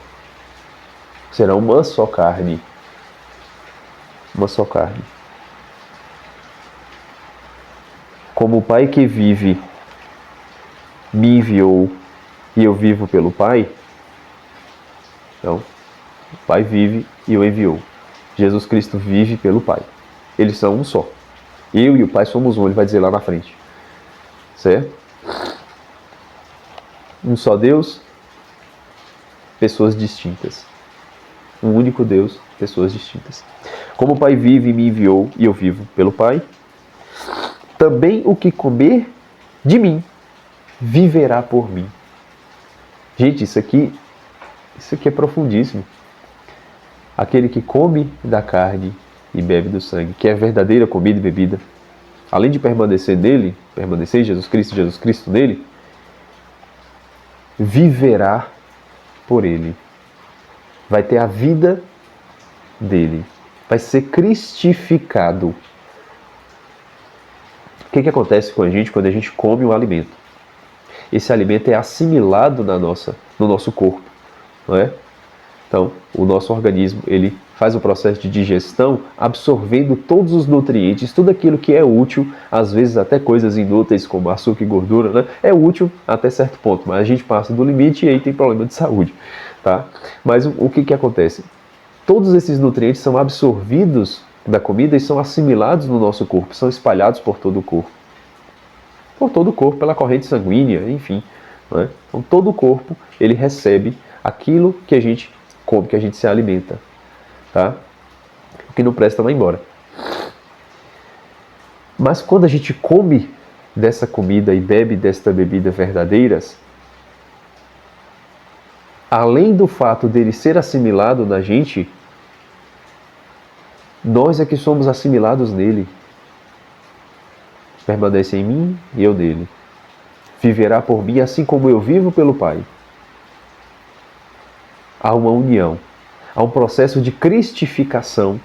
Será uma só carne. Uma só carne. Como o Pai que vive me enviou e eu vivo pelo Pai, então, o Pai vive e o enviou. Jesus Cristo vive pelo Pai. Eles são um só. Eu e o Pai somos um, ele vai dizer lá na frente. Certo? Um só Deus, pessoas distintas. Um único Deus, pessoas distintas. Como o Pai vive e me enviou e eu vivo pelo Pai, também o que comer de mim viverá por mim. Gente, isso aqui é profundíssimo. Aquele que come da carne e bebe do sangue, que é verdadeira comida e bebida, além de permanecer nele, permanecer em Jesus Cristo nele, viverá por ele. Vai ter a vida dele. Vai ser cristificado. O que acontece com a gente quando a gente come um alimento? Esse alimento é assimilado no nosso corpo, não é? Então, o nosso organismo, ele faz o processo de digestão absorvendo todos os nutrientes, tudo aquilo que é útil, às vezes até coisas inúteis como açúcar e gordura, né? É útil até certo ponto, mas a gente passa do limite e aí tem problema de saúde, tá? Mas o que acontece? Todos esses nutrientes são absorvidos da comida e são assimilados no nosso corpo, são espalhados por todo o corpo. Por todo o corpo, pela corrente sanguínea, enfim. Né? Então todo o corpo, ele recebe aquilo que a gente come, que a gente se alimenta. Tá? O que não presta vai embora. Mas quando a gente come dessa comida e bebe desta bebida verdadeiras, além do fato dele ser assimilado na gente, nós é que somos assimilados nele. Permanece em mim e eu nele. Viverá por mim assim como eu vivo pelo Pai. Há uma união. Há um processo de cristificação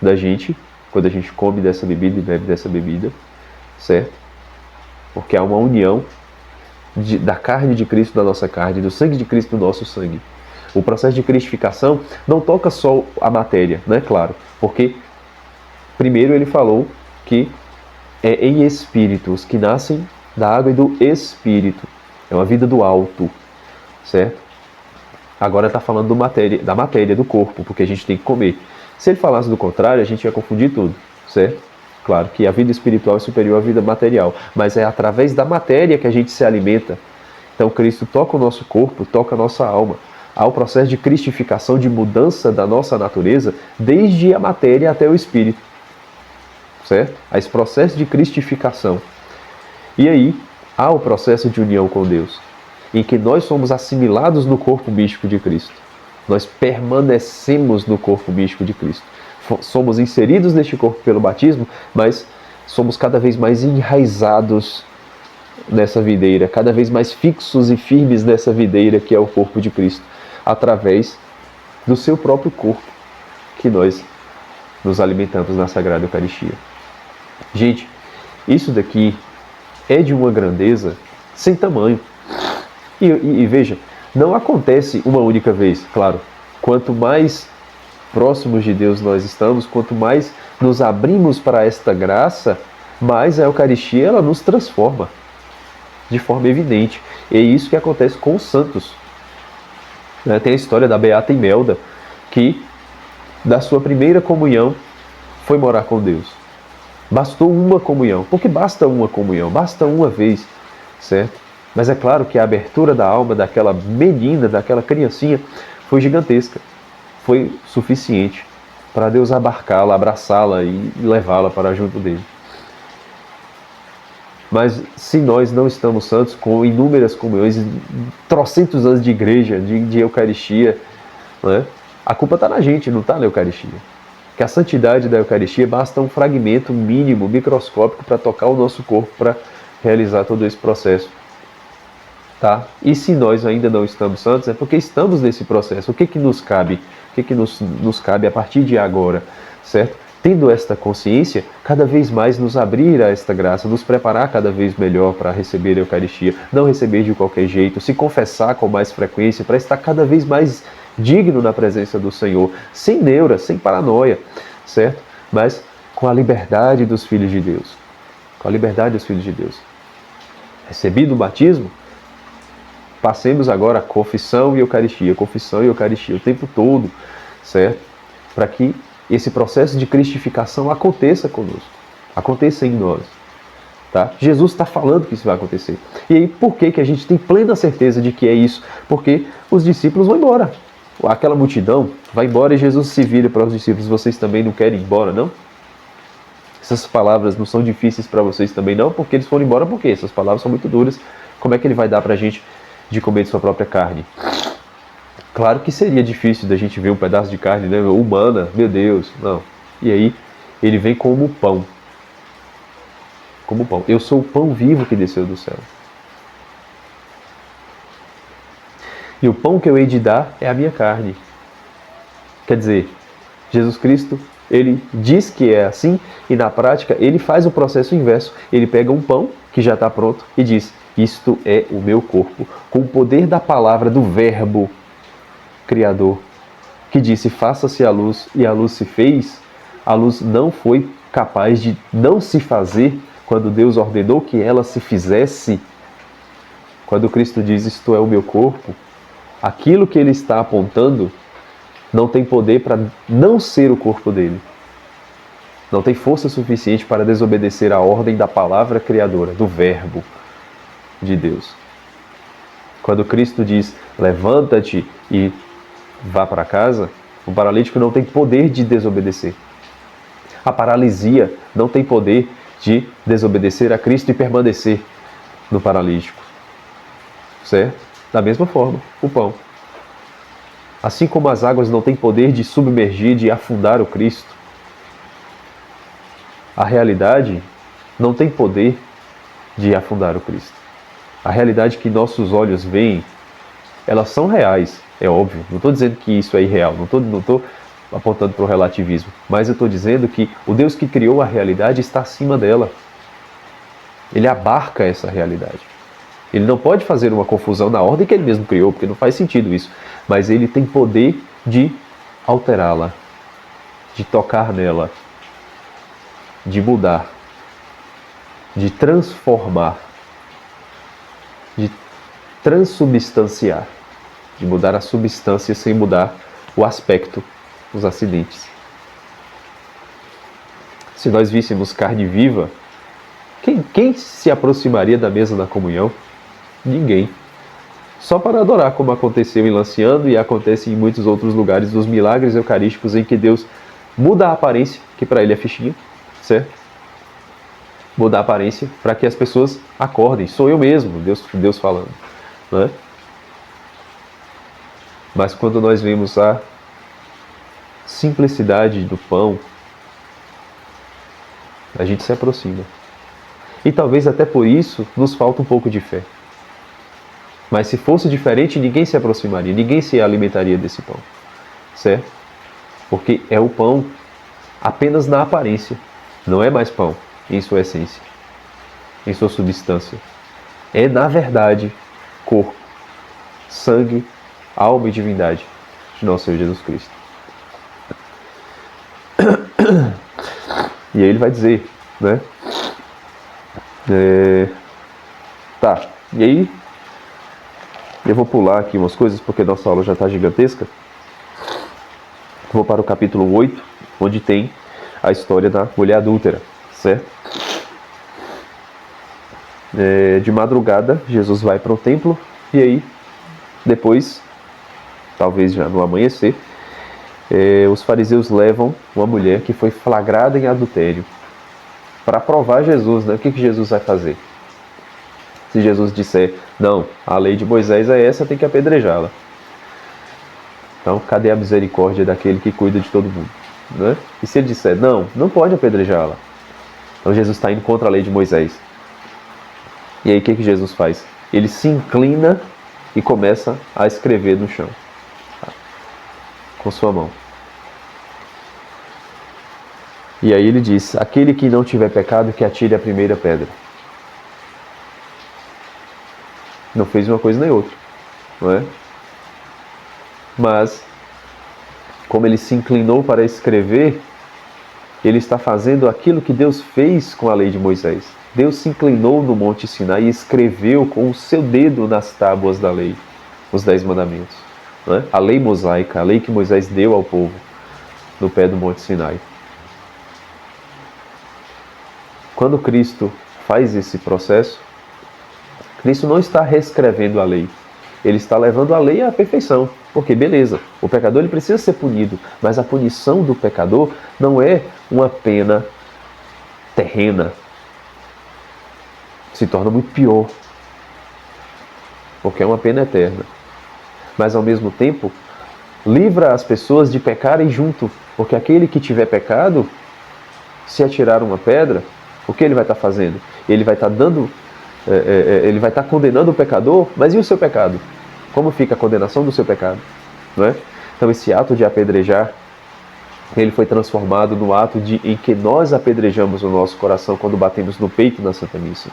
da gente, quando a gente come dessa bebida e bebe dessa bebida, certo? Porque há uma união da carne de Cristo na nossa carne, do sangue de Cristo no nosso sangue. O processo de cristificação não toca só a matéria, né? Claro, porque primeiro ele falou que é em espíritos que nascem da água e do espírito. É uma vida do alto, certo? Agora está falando da matéria, do corpo, porque a gente tem que comer. Se ele falasse do contrário, a gente ia confundir tudo, certo? Claro que a vida espiritual é superior à vida material, mas é através da matéria que a gente se alimenta. Então Cristo toca o nosso corpo, toca a nossa alma. Há o processo de cristificação, de mudança da nossa natureza, desde a matéria até o espírito. Certo? Há esse processo de cristificação. E aí, há o processo de união com Deus, em que nós somos assimilados no corpo místico de Cristo. Nós permanecemos no corpo místico de Cristo. Somos inseridos neste corpo pelo batismo, mas somos cada vez mais enraizados nessa videira, cada vez mais fixos e firmes nessa videira que é o corpo de Cristo, através do seu próprio corpo, que nós nos alimentamos na Sagrada Eucaristia. Gente, isso daqui é de uma grandeza sem tamanho. E veja, não acontece uma única vez, claro. Quanto mais próximos de Deus nós estamos, quanto mais nos abrimos para esta graça, mais a Eucaristia ela nos transforma de forma evidente. E é isso que acontece com os santos. Tem a história da Beata Imelda, que da sua primeira comunhão foi morar com Deus. Bastou uma comunhão, porque basta uma comunhão, basta uma vez, certo? Mas é claro que a abertura da alma daquela menina, daquela criancinha, foi gigantesca. Foi suficiente para Deus abarcá-la, abraçá-la e levá-la para junto dele. Mas se nós não estamos santos, com inúmeras comunhões, trocentos anos de igreja, de Eucaristia, né? A culpa está na gente, não está na Eucaristia. Que a santidade da Eucaristia basta um fragmento mínimo, microscópico, para tocar o nosso corpo, para realizar todo esse processo. Tá? E se nós ainda não estamos santos, é porque estamos nesse processo. O que nos cabe? O que nos cabe a partir de agora? Certo? Tendo esta consciência, cada vez mais nos abrir a esta graça, nos preparar cada vez melhor para receber a Eucaristia, não receber de qualquer jeito, se confessar com mais frequência, para estar cada vez mais digno na presença do Senhor, sem neura, sem paranoia, certo? Mas com a liberdade dos filhos de Deus. Com a liberdade dos filhos de Deus. Recebido o batismo, passemos agora a confissão e Eucaristia o tempo todo, certo? Para que esse processo de cristificação aconteça conosco, aconteça em nós. Tá? Jesus está falando que isso vai acontecer. E aí, por que a gente tem plena certeza de que é isso? Porque os discípulos vão embora. Aquela multidão vai embora e Jesus se vira para os discípulos. Vocês também não querem ir embora, não? Essas palavras não são difíceis para vocês também, não? Porque eles foram embora por quê? Essas palavras são muito duras. Como é que ele vai dar para a gente de comer de sua própria carne? Claro que seria difícil da gente ver um pedaço de carne, né, humana, meu Deus, não. E aí, ele vem como pão. Como pão. Eu sou o pão vivo que desceu do céu. E o pão que eu hei de dar é a minha carne. Quer dizer, Jesus Cristo, ele diz que é assim, e na prática ele faz o processo inverso. Ele pega um pão que já está pronto e diz, isto é o meu corpo, com o poder da palavra do verbo criador, que disse, faça-se a luz, e a luz se fez. A luz não foi capaz de não se fazer quando Deus ordenou que ela se fizesse. Quando Cristo diz, isto é o meu corpo, aquilo que ele está apontando não tem poder para não ser o corpo dele. Não tem força suficiente para desobedecer a ordem da palavra criadora, do verbo de Deus. Quando Cristo diz, levanta-te e vá para casa, o paralítico não tem poder de desobedecer. A paralisia não tem poder de desobedecer a Cristo e permanecer no paralítico. Certo? Da mesma forma, o pão. Assim como as águas não têm poder de submergir, de afundar o Cristo, a realidade não tem poder de afundar o Cristo. A realidade que nossos olhos veem, elas são reais, é óbvio. Não estou dizendo que isso é irreal, não estou apontando para o relativismo, mas eu estou dizendo que o Deus que criou a realidade está acima dela. Ele abarca essa realidade. Ele não pode fazer uma confusão na ordem que ele mesmo criou, porque não faz sentido isso. Mas ele tem poder de alterá-la, de tocar nela, de mudar, de transformar, de transubstanciar, de mudar a substância sem mudar o aspecto, os acidentes. Se nós víssemos carne viva, quem se aproximaria da mesa da comunhão? Ninguém. Só para adorar, como aconteceu em Lanciano e acontece em muitos outros lugares dos milagres eucarísticos em que Deus muda a aparência, que para ele é fichinha, certo? Muda a aparência para que as pessoas acordem. Sou eu mesmo, Deus falando. Não é? Mas quando nós vemos a simplicidade do pão, a gente se aproxima. E talvez até por isso nos falta um pouco de fé. Mas se fosse diferente, ninguém se aproximaria, ninguém se alimentaria desse pão. Certo? Porque é o pão apenas na aparência. Não é mais pão em sua essência, em sua substância. É, na verdade, corpo, sangue, alma e divindade de nosso Senhor Jesus Cristo. E aí ele vai dizer, né? Tá, e aí eu vou pular aqui umas coisas porque nossa aula já está gigantesca. Vou para o capítulo 8, onde tem a história da mulher adúltera, certo? De madrugada, Jesus vai para o templo e aí, depois, talvez já no amanhecer, os fariseus levam uma mulher que foi flagrada em adultério para provar Jesus, né? O que Jesus vai fazer? Se Jesus disser, não, a lei de Moisés é essa, tem que apedrejá-la. Então, cadê a misericórdia daquele que cuida de todo mundo? Né? E se ele disser, não, não pode apedrejá-la. Então, Jesus está indo contra a lei de Moisés. E aí, o que Jesus faz? Ele se inclina e começa a escrever no chão. Tá? Com sua mão. E aí ele diz, aquele que não tiver pecado, que atire a primeira pedra. Não fez uma coisa nem outra, não é? Mas como ele se inclinou para escrever, ele está fazendo aquilo que Deus fez com a lei de Moisés. Deus se inclinou no Monte Sinai e escreveu com o seu dedo nas tábuas da lei, os 10 mandamentos. Né? A lei mosaica, a lei que Moisés deu ao povo no pé do Monte Sinai. Quando Cristo faz esse processo, Cristo não está reescrevendo a lei. Ele está levando a lei à perfeição. Porque, beleza, o pecador ele precisa ser punido, mas a punição do pecador não é uma pena terrena. Se torna muito pior. Porque é uma pena eterna. Mas, ao mesmo tempo, livra as pessoas de pecarem junto. Porque aquele que tiver pecado, se atirar uma pedra, o que ele vai estar fazendo? Ele vai estar ele vai estar condenando o pecador, mas e o seu pecado? Como fica a condenação do seu pecado? Não é? Então esse ato de apedrejar, ele foi transformado no ato em que nós apedrejamos o nosso coração quando batemos no peito na Santa Missa.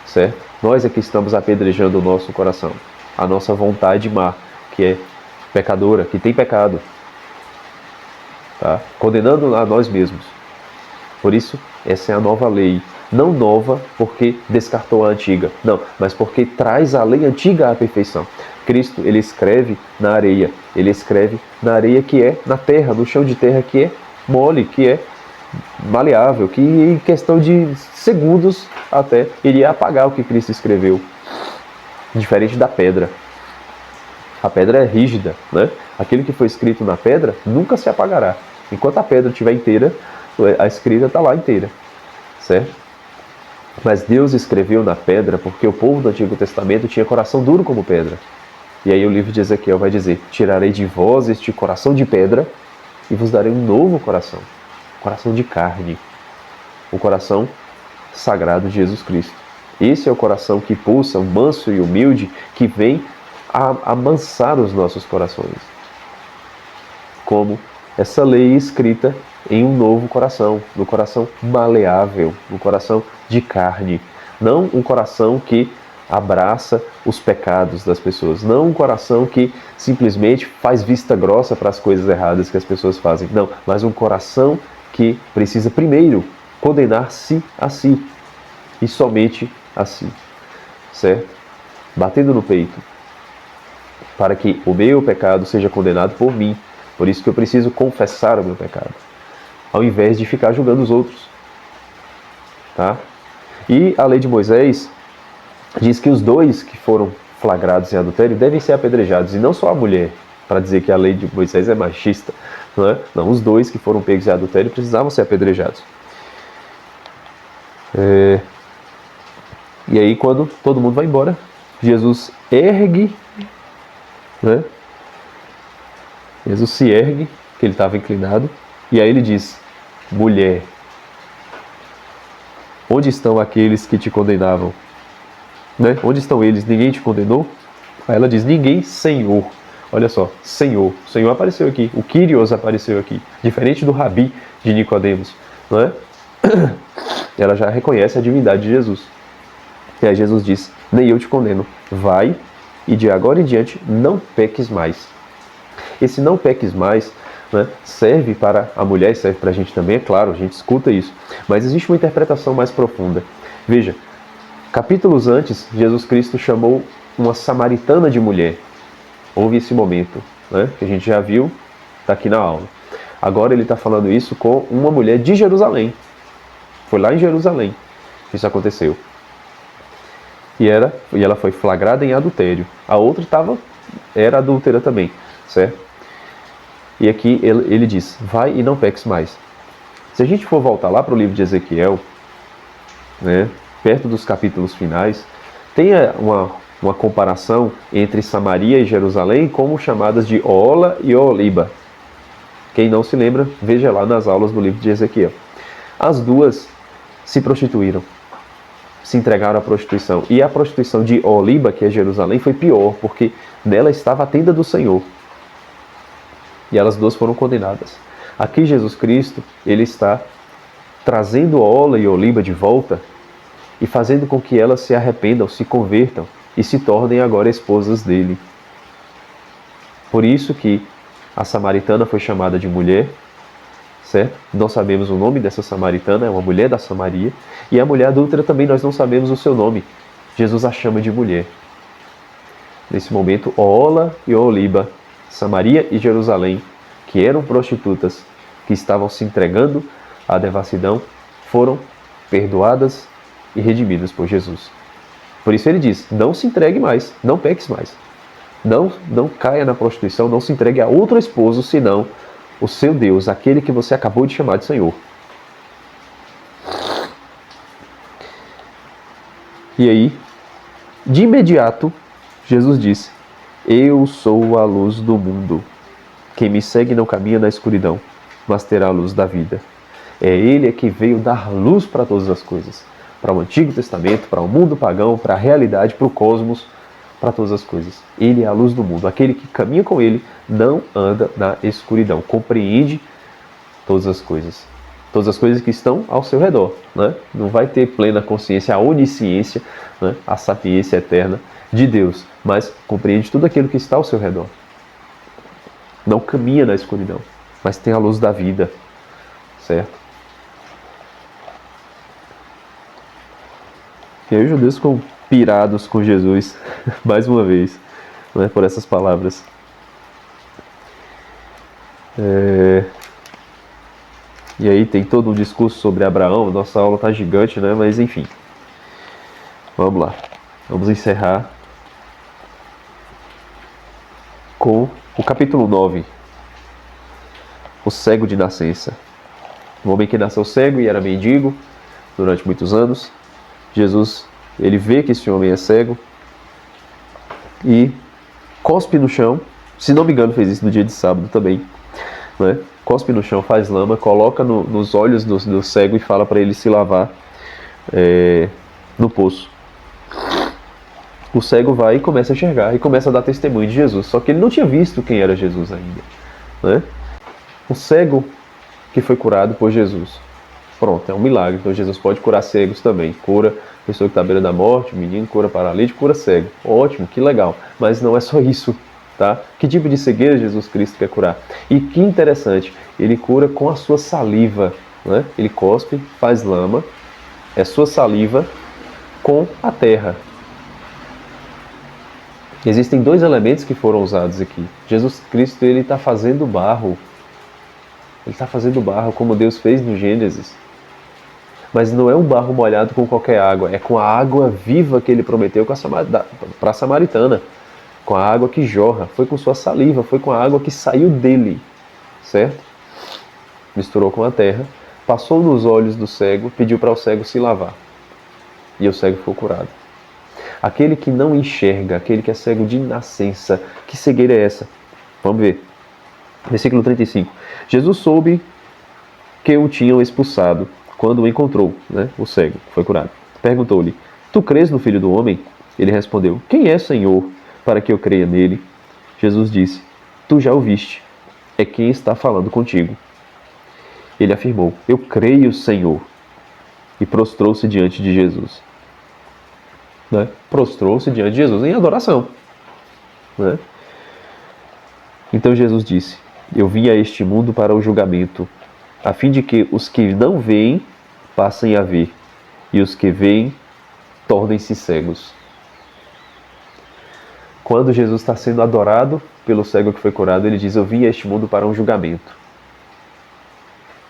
Certo? Nós é que estamos apedrejando o nosso coração. A nossa vontade má, que é pecadora, que tem pecado. Tá? Condenando a nós mesmos. Por isso, essa é a nova lei. Não nova porque descartou a antiga. Não, mas porque traz a lei antiga à perfeição. Cristo, ele escreve na areia. Ele escreve na areia que é na terra, no chão de terra que é mole, que é maleável, que em questão de segundos até iria apagar o que Cristo escreveu. Diferente da pedra. A pedra é rígida, né? Aquilo que foi escrito na pedra nunca se apagará. Enquanto a pedra estiver inteira, a escrita está lá inteira. Certo? Mas Deus escreveu na pedra porque o povo do Antigo Testamento tinha coração duro como pedra. E aí o livro de Ezequiel vai dizer: tirarei de vós este coração de pedra e vos darei um novo coração. Coração de carne. O coração sagrado de Jesus Cristo. Esse é o coração que pulsa, manso e humilde, que vem a amansar os nossos corações. Como essa lei escrita em um novo coração, no coração maleável, no coração de carne. Não um coração que abraça os pecados das pessoas, não um coração que simplesmente faz vista grossa para as coisas erradas que as pessoas fazem, não, mas um coração que precisa primeiro condenar-se a si, e somente a si, certo? Batendo no peito, para que o meu pecado seja condenado por mim. Por isso que eu preciso confessar o meu pecado, ao invés de ficar julgando os outros. Tá? E a lei de Moisés diz que os dois que foram flagrados em adultério devem ser apedrejados, e não só a mulher, para dizer que a lei de Moisés é machista. Não é? Não, os dois que foram pegos em adultério precisavam ser apedrejados. E aí, quando todo mundo vai embora, Jesus ergue, né? Jesus se ergue, que ele estava inclinado, e aí ele diz: mulher, onde estão aqueles que te condenavam? Né? Onde estão eles? Ninguém te condenou? Aí ela diz: ninguém, Senhor. Olha só, Senhor. O Senhor apareceu aqui, o Kyrios apareceu aqui, diferente do Rabi de Nicodemos, não é? Ela já reconhece a divindade de Jesus. E aí Jesus diz: nem eu te condeno, vai e de agora em diante não peques mais. Esse não peques mais, né, serve para a mulher e serve para a gente também, é claro, a gente escuta isso. Mas existe uma interpretação mais profunda. Veja, capítulos antes, Jesus Cristo chamou uma samaritana de mulher. Houve esse momento, né, que a gente já viu, está aqui na aula. Agora ele está falando isso com uma mulher de Jerusalém. Foi lá em Jerusalém que isso aconteceu. E ela foi flagrada em adultério. A outra era adúltera também, certo? E aqui ele diz: vai e não peques mais. Se a gente for voltar lá para o livro de Ezequiel, né, perto dos capítulos finais, tem uma comparação entre Samaria e Jerusalém como chamadas de Oola e Ooliba. Quem não se lembra, veja lá nas aulas do livro de Ezequiel. As duas se prostituíram, se entregaram à prostituição. E a prostituição de Ooliba, que é Jerusalém, foi pior, porque nela estava a tenda do Senhor. E elas duas foram condenadas. Aqui Jesus Cristo, ele está trazendo Oola e Ooliba de volta e fazendo com que elas se arrependam, se convertam e se tornem agora esposas dele. Por isso que A samaritana foi chamada de mulher, certo? Não sabemos o nome dessa samaritana, é uma mulher da Samaria. E a mulher adúltera também nós não sabemos o seu nome. Jesus a chama de mulher. Nesse momento, Oola e Ooliba, Samaria e Jerusalém, que eram prostitutas, que estavam se entregando à devassidão, foram perdoadas e redimidas por Jesus. Por isso ele diz, não se entregue mais, não peques mais. Não caia na prostituição, não se entregue a outro esposo, senão o seu Deus, aquele que você acabou de chamar de Senhor. E aí, de imediato, Jesus disse, eu sou a luz do mundo. Quem me segue não caminha na escuridão, mas terá a luz da vida. É Ele que veio dar luz para todas as coisas. Para o Antigo Testamento, para o mundo pagão, para a realidade, para o cosmos, para todas as coisas. Ele é a luz do mundo. Aquele que caminha com Ele não anda na escuridão. Compreende todas as coisas. Todas as coisas que estão ao seu redor. Né? Não vai ter plena consciência, a onisciência, né? A sapiência eterna de Deus. Mas compreende tudo aquilo que está ao seu redor. Não caminha na escuridão, mas tem a luz da vida. Certo? E aí os judeus ficam pirados com Jesus, mais uma vez, né, por essas palavras. E aí tem todo um discurso sobre Abraão, nossa aula tá gigante, né, mas enfim. Vamos lá, vamos encerrar com o capítulo 9, o cego de nascença. Um homem que nasceu cego e era mendigo durante muitos anos. Jesus, ele vê que esse homem é cego e cospe no chão. Se não me engano, fez isso no dia de sábado também, né? Cospe no chão, faz lama, coloca nos olhos do cego e fala para ele se lavar no poço. O cego vai e começa a enxergar e começa a dar testemunho de Jesus. Só que ele não tinha visto quem era Jesus ainda, né? O cego que foi curado por Jesus. Pronto, é um milagre. Então Jesus pode curar cegos também. Cura a pessoa que está à beira da morte, menino, cura paralítico, cura cego. Ótimo, que legal. Mas não é só isso, tá? Que tipo de cegueira Jesus Cristo quer curar? E que interessante, ele cura com a sua saliva, né? Ele cospe, faz lama, é sua saliva com a terra. Existem dois elementos que foram usados aqui. Jesus Cristo, ele está fazendo barro. Ele está fazendo barro como Deus fez no Gênesis. Mas não é um barro molhado com qualquer água. É com a água viva que ele prometeu para a samaritana. Com a água que jorra. Foi com sua saliva. Foi com a água que saiu dele. Certo? Misturou com a terra. Passou nos olhos do cego. Pediu para o cego se lavar. E o cego foi curado. Aquele que não enxerga. Aquele que é cego de nascença. Que cegueira é essa? Vamos ver. Versículo 35. Jesus soube que o tinham expulsado quando o encontrou, né? O cego, foi curado. Perguntou-lhe, tu crês no Filho do Homem? Ele respondeu, quem é, Senhor, para que eu creia nele? Jesus disse, tu já o viste, é quem está falando contigo. Ele afirmou, eu creio, Senhor, e prostrou-se diante de Jesus. Né? Prostrou-se diante de Jesus em adoração. Né? Então Jesus disse, eu vim a este mundo para o julgamento, a fim de que os que não veem passem a ver, e os que veem tornem-se cegos. Quando Jesus está sendo adorado pelo cego que foi curado, ele diz, eu vim a este mundo para um julgamento.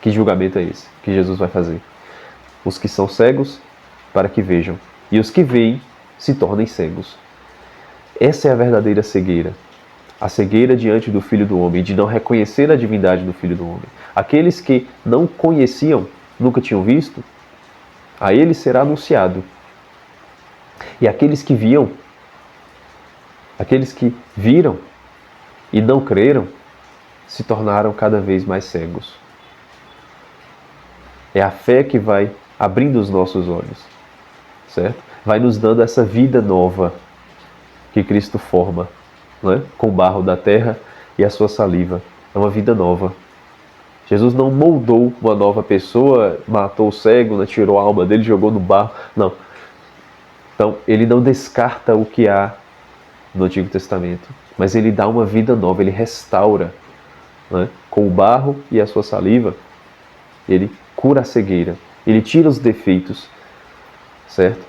Que julgamento é esse que Jesus vai fazer? Os que são cegos, para que vejam, e os que veem se tornem cegos. Essa é a verdadeira cegueira. A cegueira diante do Filho do Homem, de não reconhecer a divindade do Filho do Homem. Aqueles que não conheciam, nunca tinham visto, a ele será anunciado. E aqueles que viam, aqueles que viram e não creram, se tornaram cada vez mais cegos. É a fé que vai abrindo os nossos olhos, certo? Vai nos dando essa vida nova que Cristo forma, né? Com o barro da terra e a sua saliva. É uma vida nova. Jesus não moldou uma nova pessoa, matou o cego, né? Tirou a alma dele, jogou no barro. Não. Então, ele não descarta o que há no Antigo Testamento, mas ele dá uma vida nova, ele restaura né? Com o barro e a sua saliva, ele cura a cegueira, ele tira os defeitos, certo?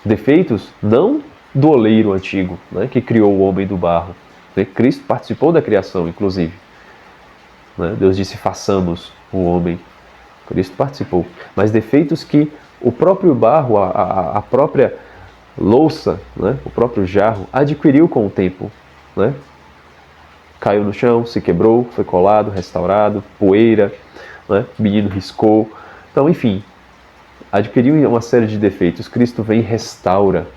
Defeitos não do oleiro antigo, né, que criou o homem do barro. Né? Cristo participou da criação, inclusive. Né? Deus disse, façamos o homem. Cristo participou. Mas defeitos que o próprio barro, a própria louça, né, o próprio jarro, adquiriu com o tempo. Né? Caiu no chão, se quebrou, foi colado, restaurado, poeira, né? Menino riscou. Então, enfim, adquiriu uma série de defeitos. Cristo vem e restaura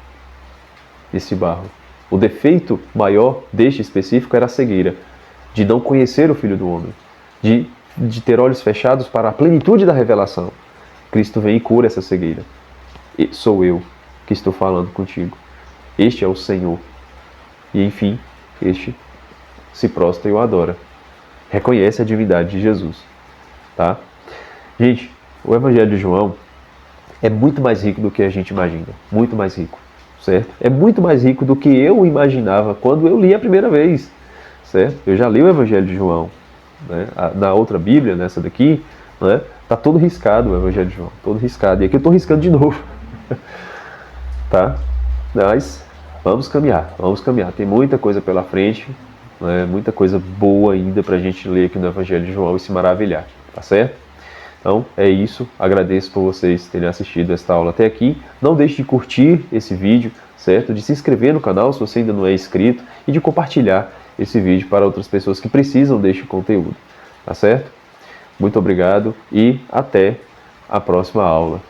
esse barro. O defeito maior deste específico era a cegueira, de não conhecer o Filho do Homem, de ter olhos fechados para a plenitude da revelação. Cristo vem e cura essa cegueira. E sou eu que estou falando contigo. Este é o Senhor. E enfim, este se prostra e o adora. Reconhece a divindade de Jesus. Tá? Gente, o Evangelho de João é muito mais rico do que a gente imagina. Muito mais rico. Certo? É muito mais rico do que eu imaginava quando eu li a primeira vez. Certo? Eu já li o Evangelho de João. Né? Na outra Bíblia, nessa daqui, né? Tá todo riscado o Evangelho de João. Todo riscado. E aqui eu estou riscando de novo. Tá? Mas vamos caminhar. Vamos caminhar. Tem muita coisa pela frente. Né? Muita coisa boa ainda para a gente ler aqui no Evangelho de João e se maravilhar. Tá certo? Então, é isso. Agradeço por vocês terem assistido esta aula até aqui. Não deixe de curtir esse vídeo, certo? De se inscrever no canal se você ainda não é inscrito e de compartilhar esse vídeo para outras pessoas que precisam deste conteúdo. Tá certo? Muito obrigado e até a próxima aula.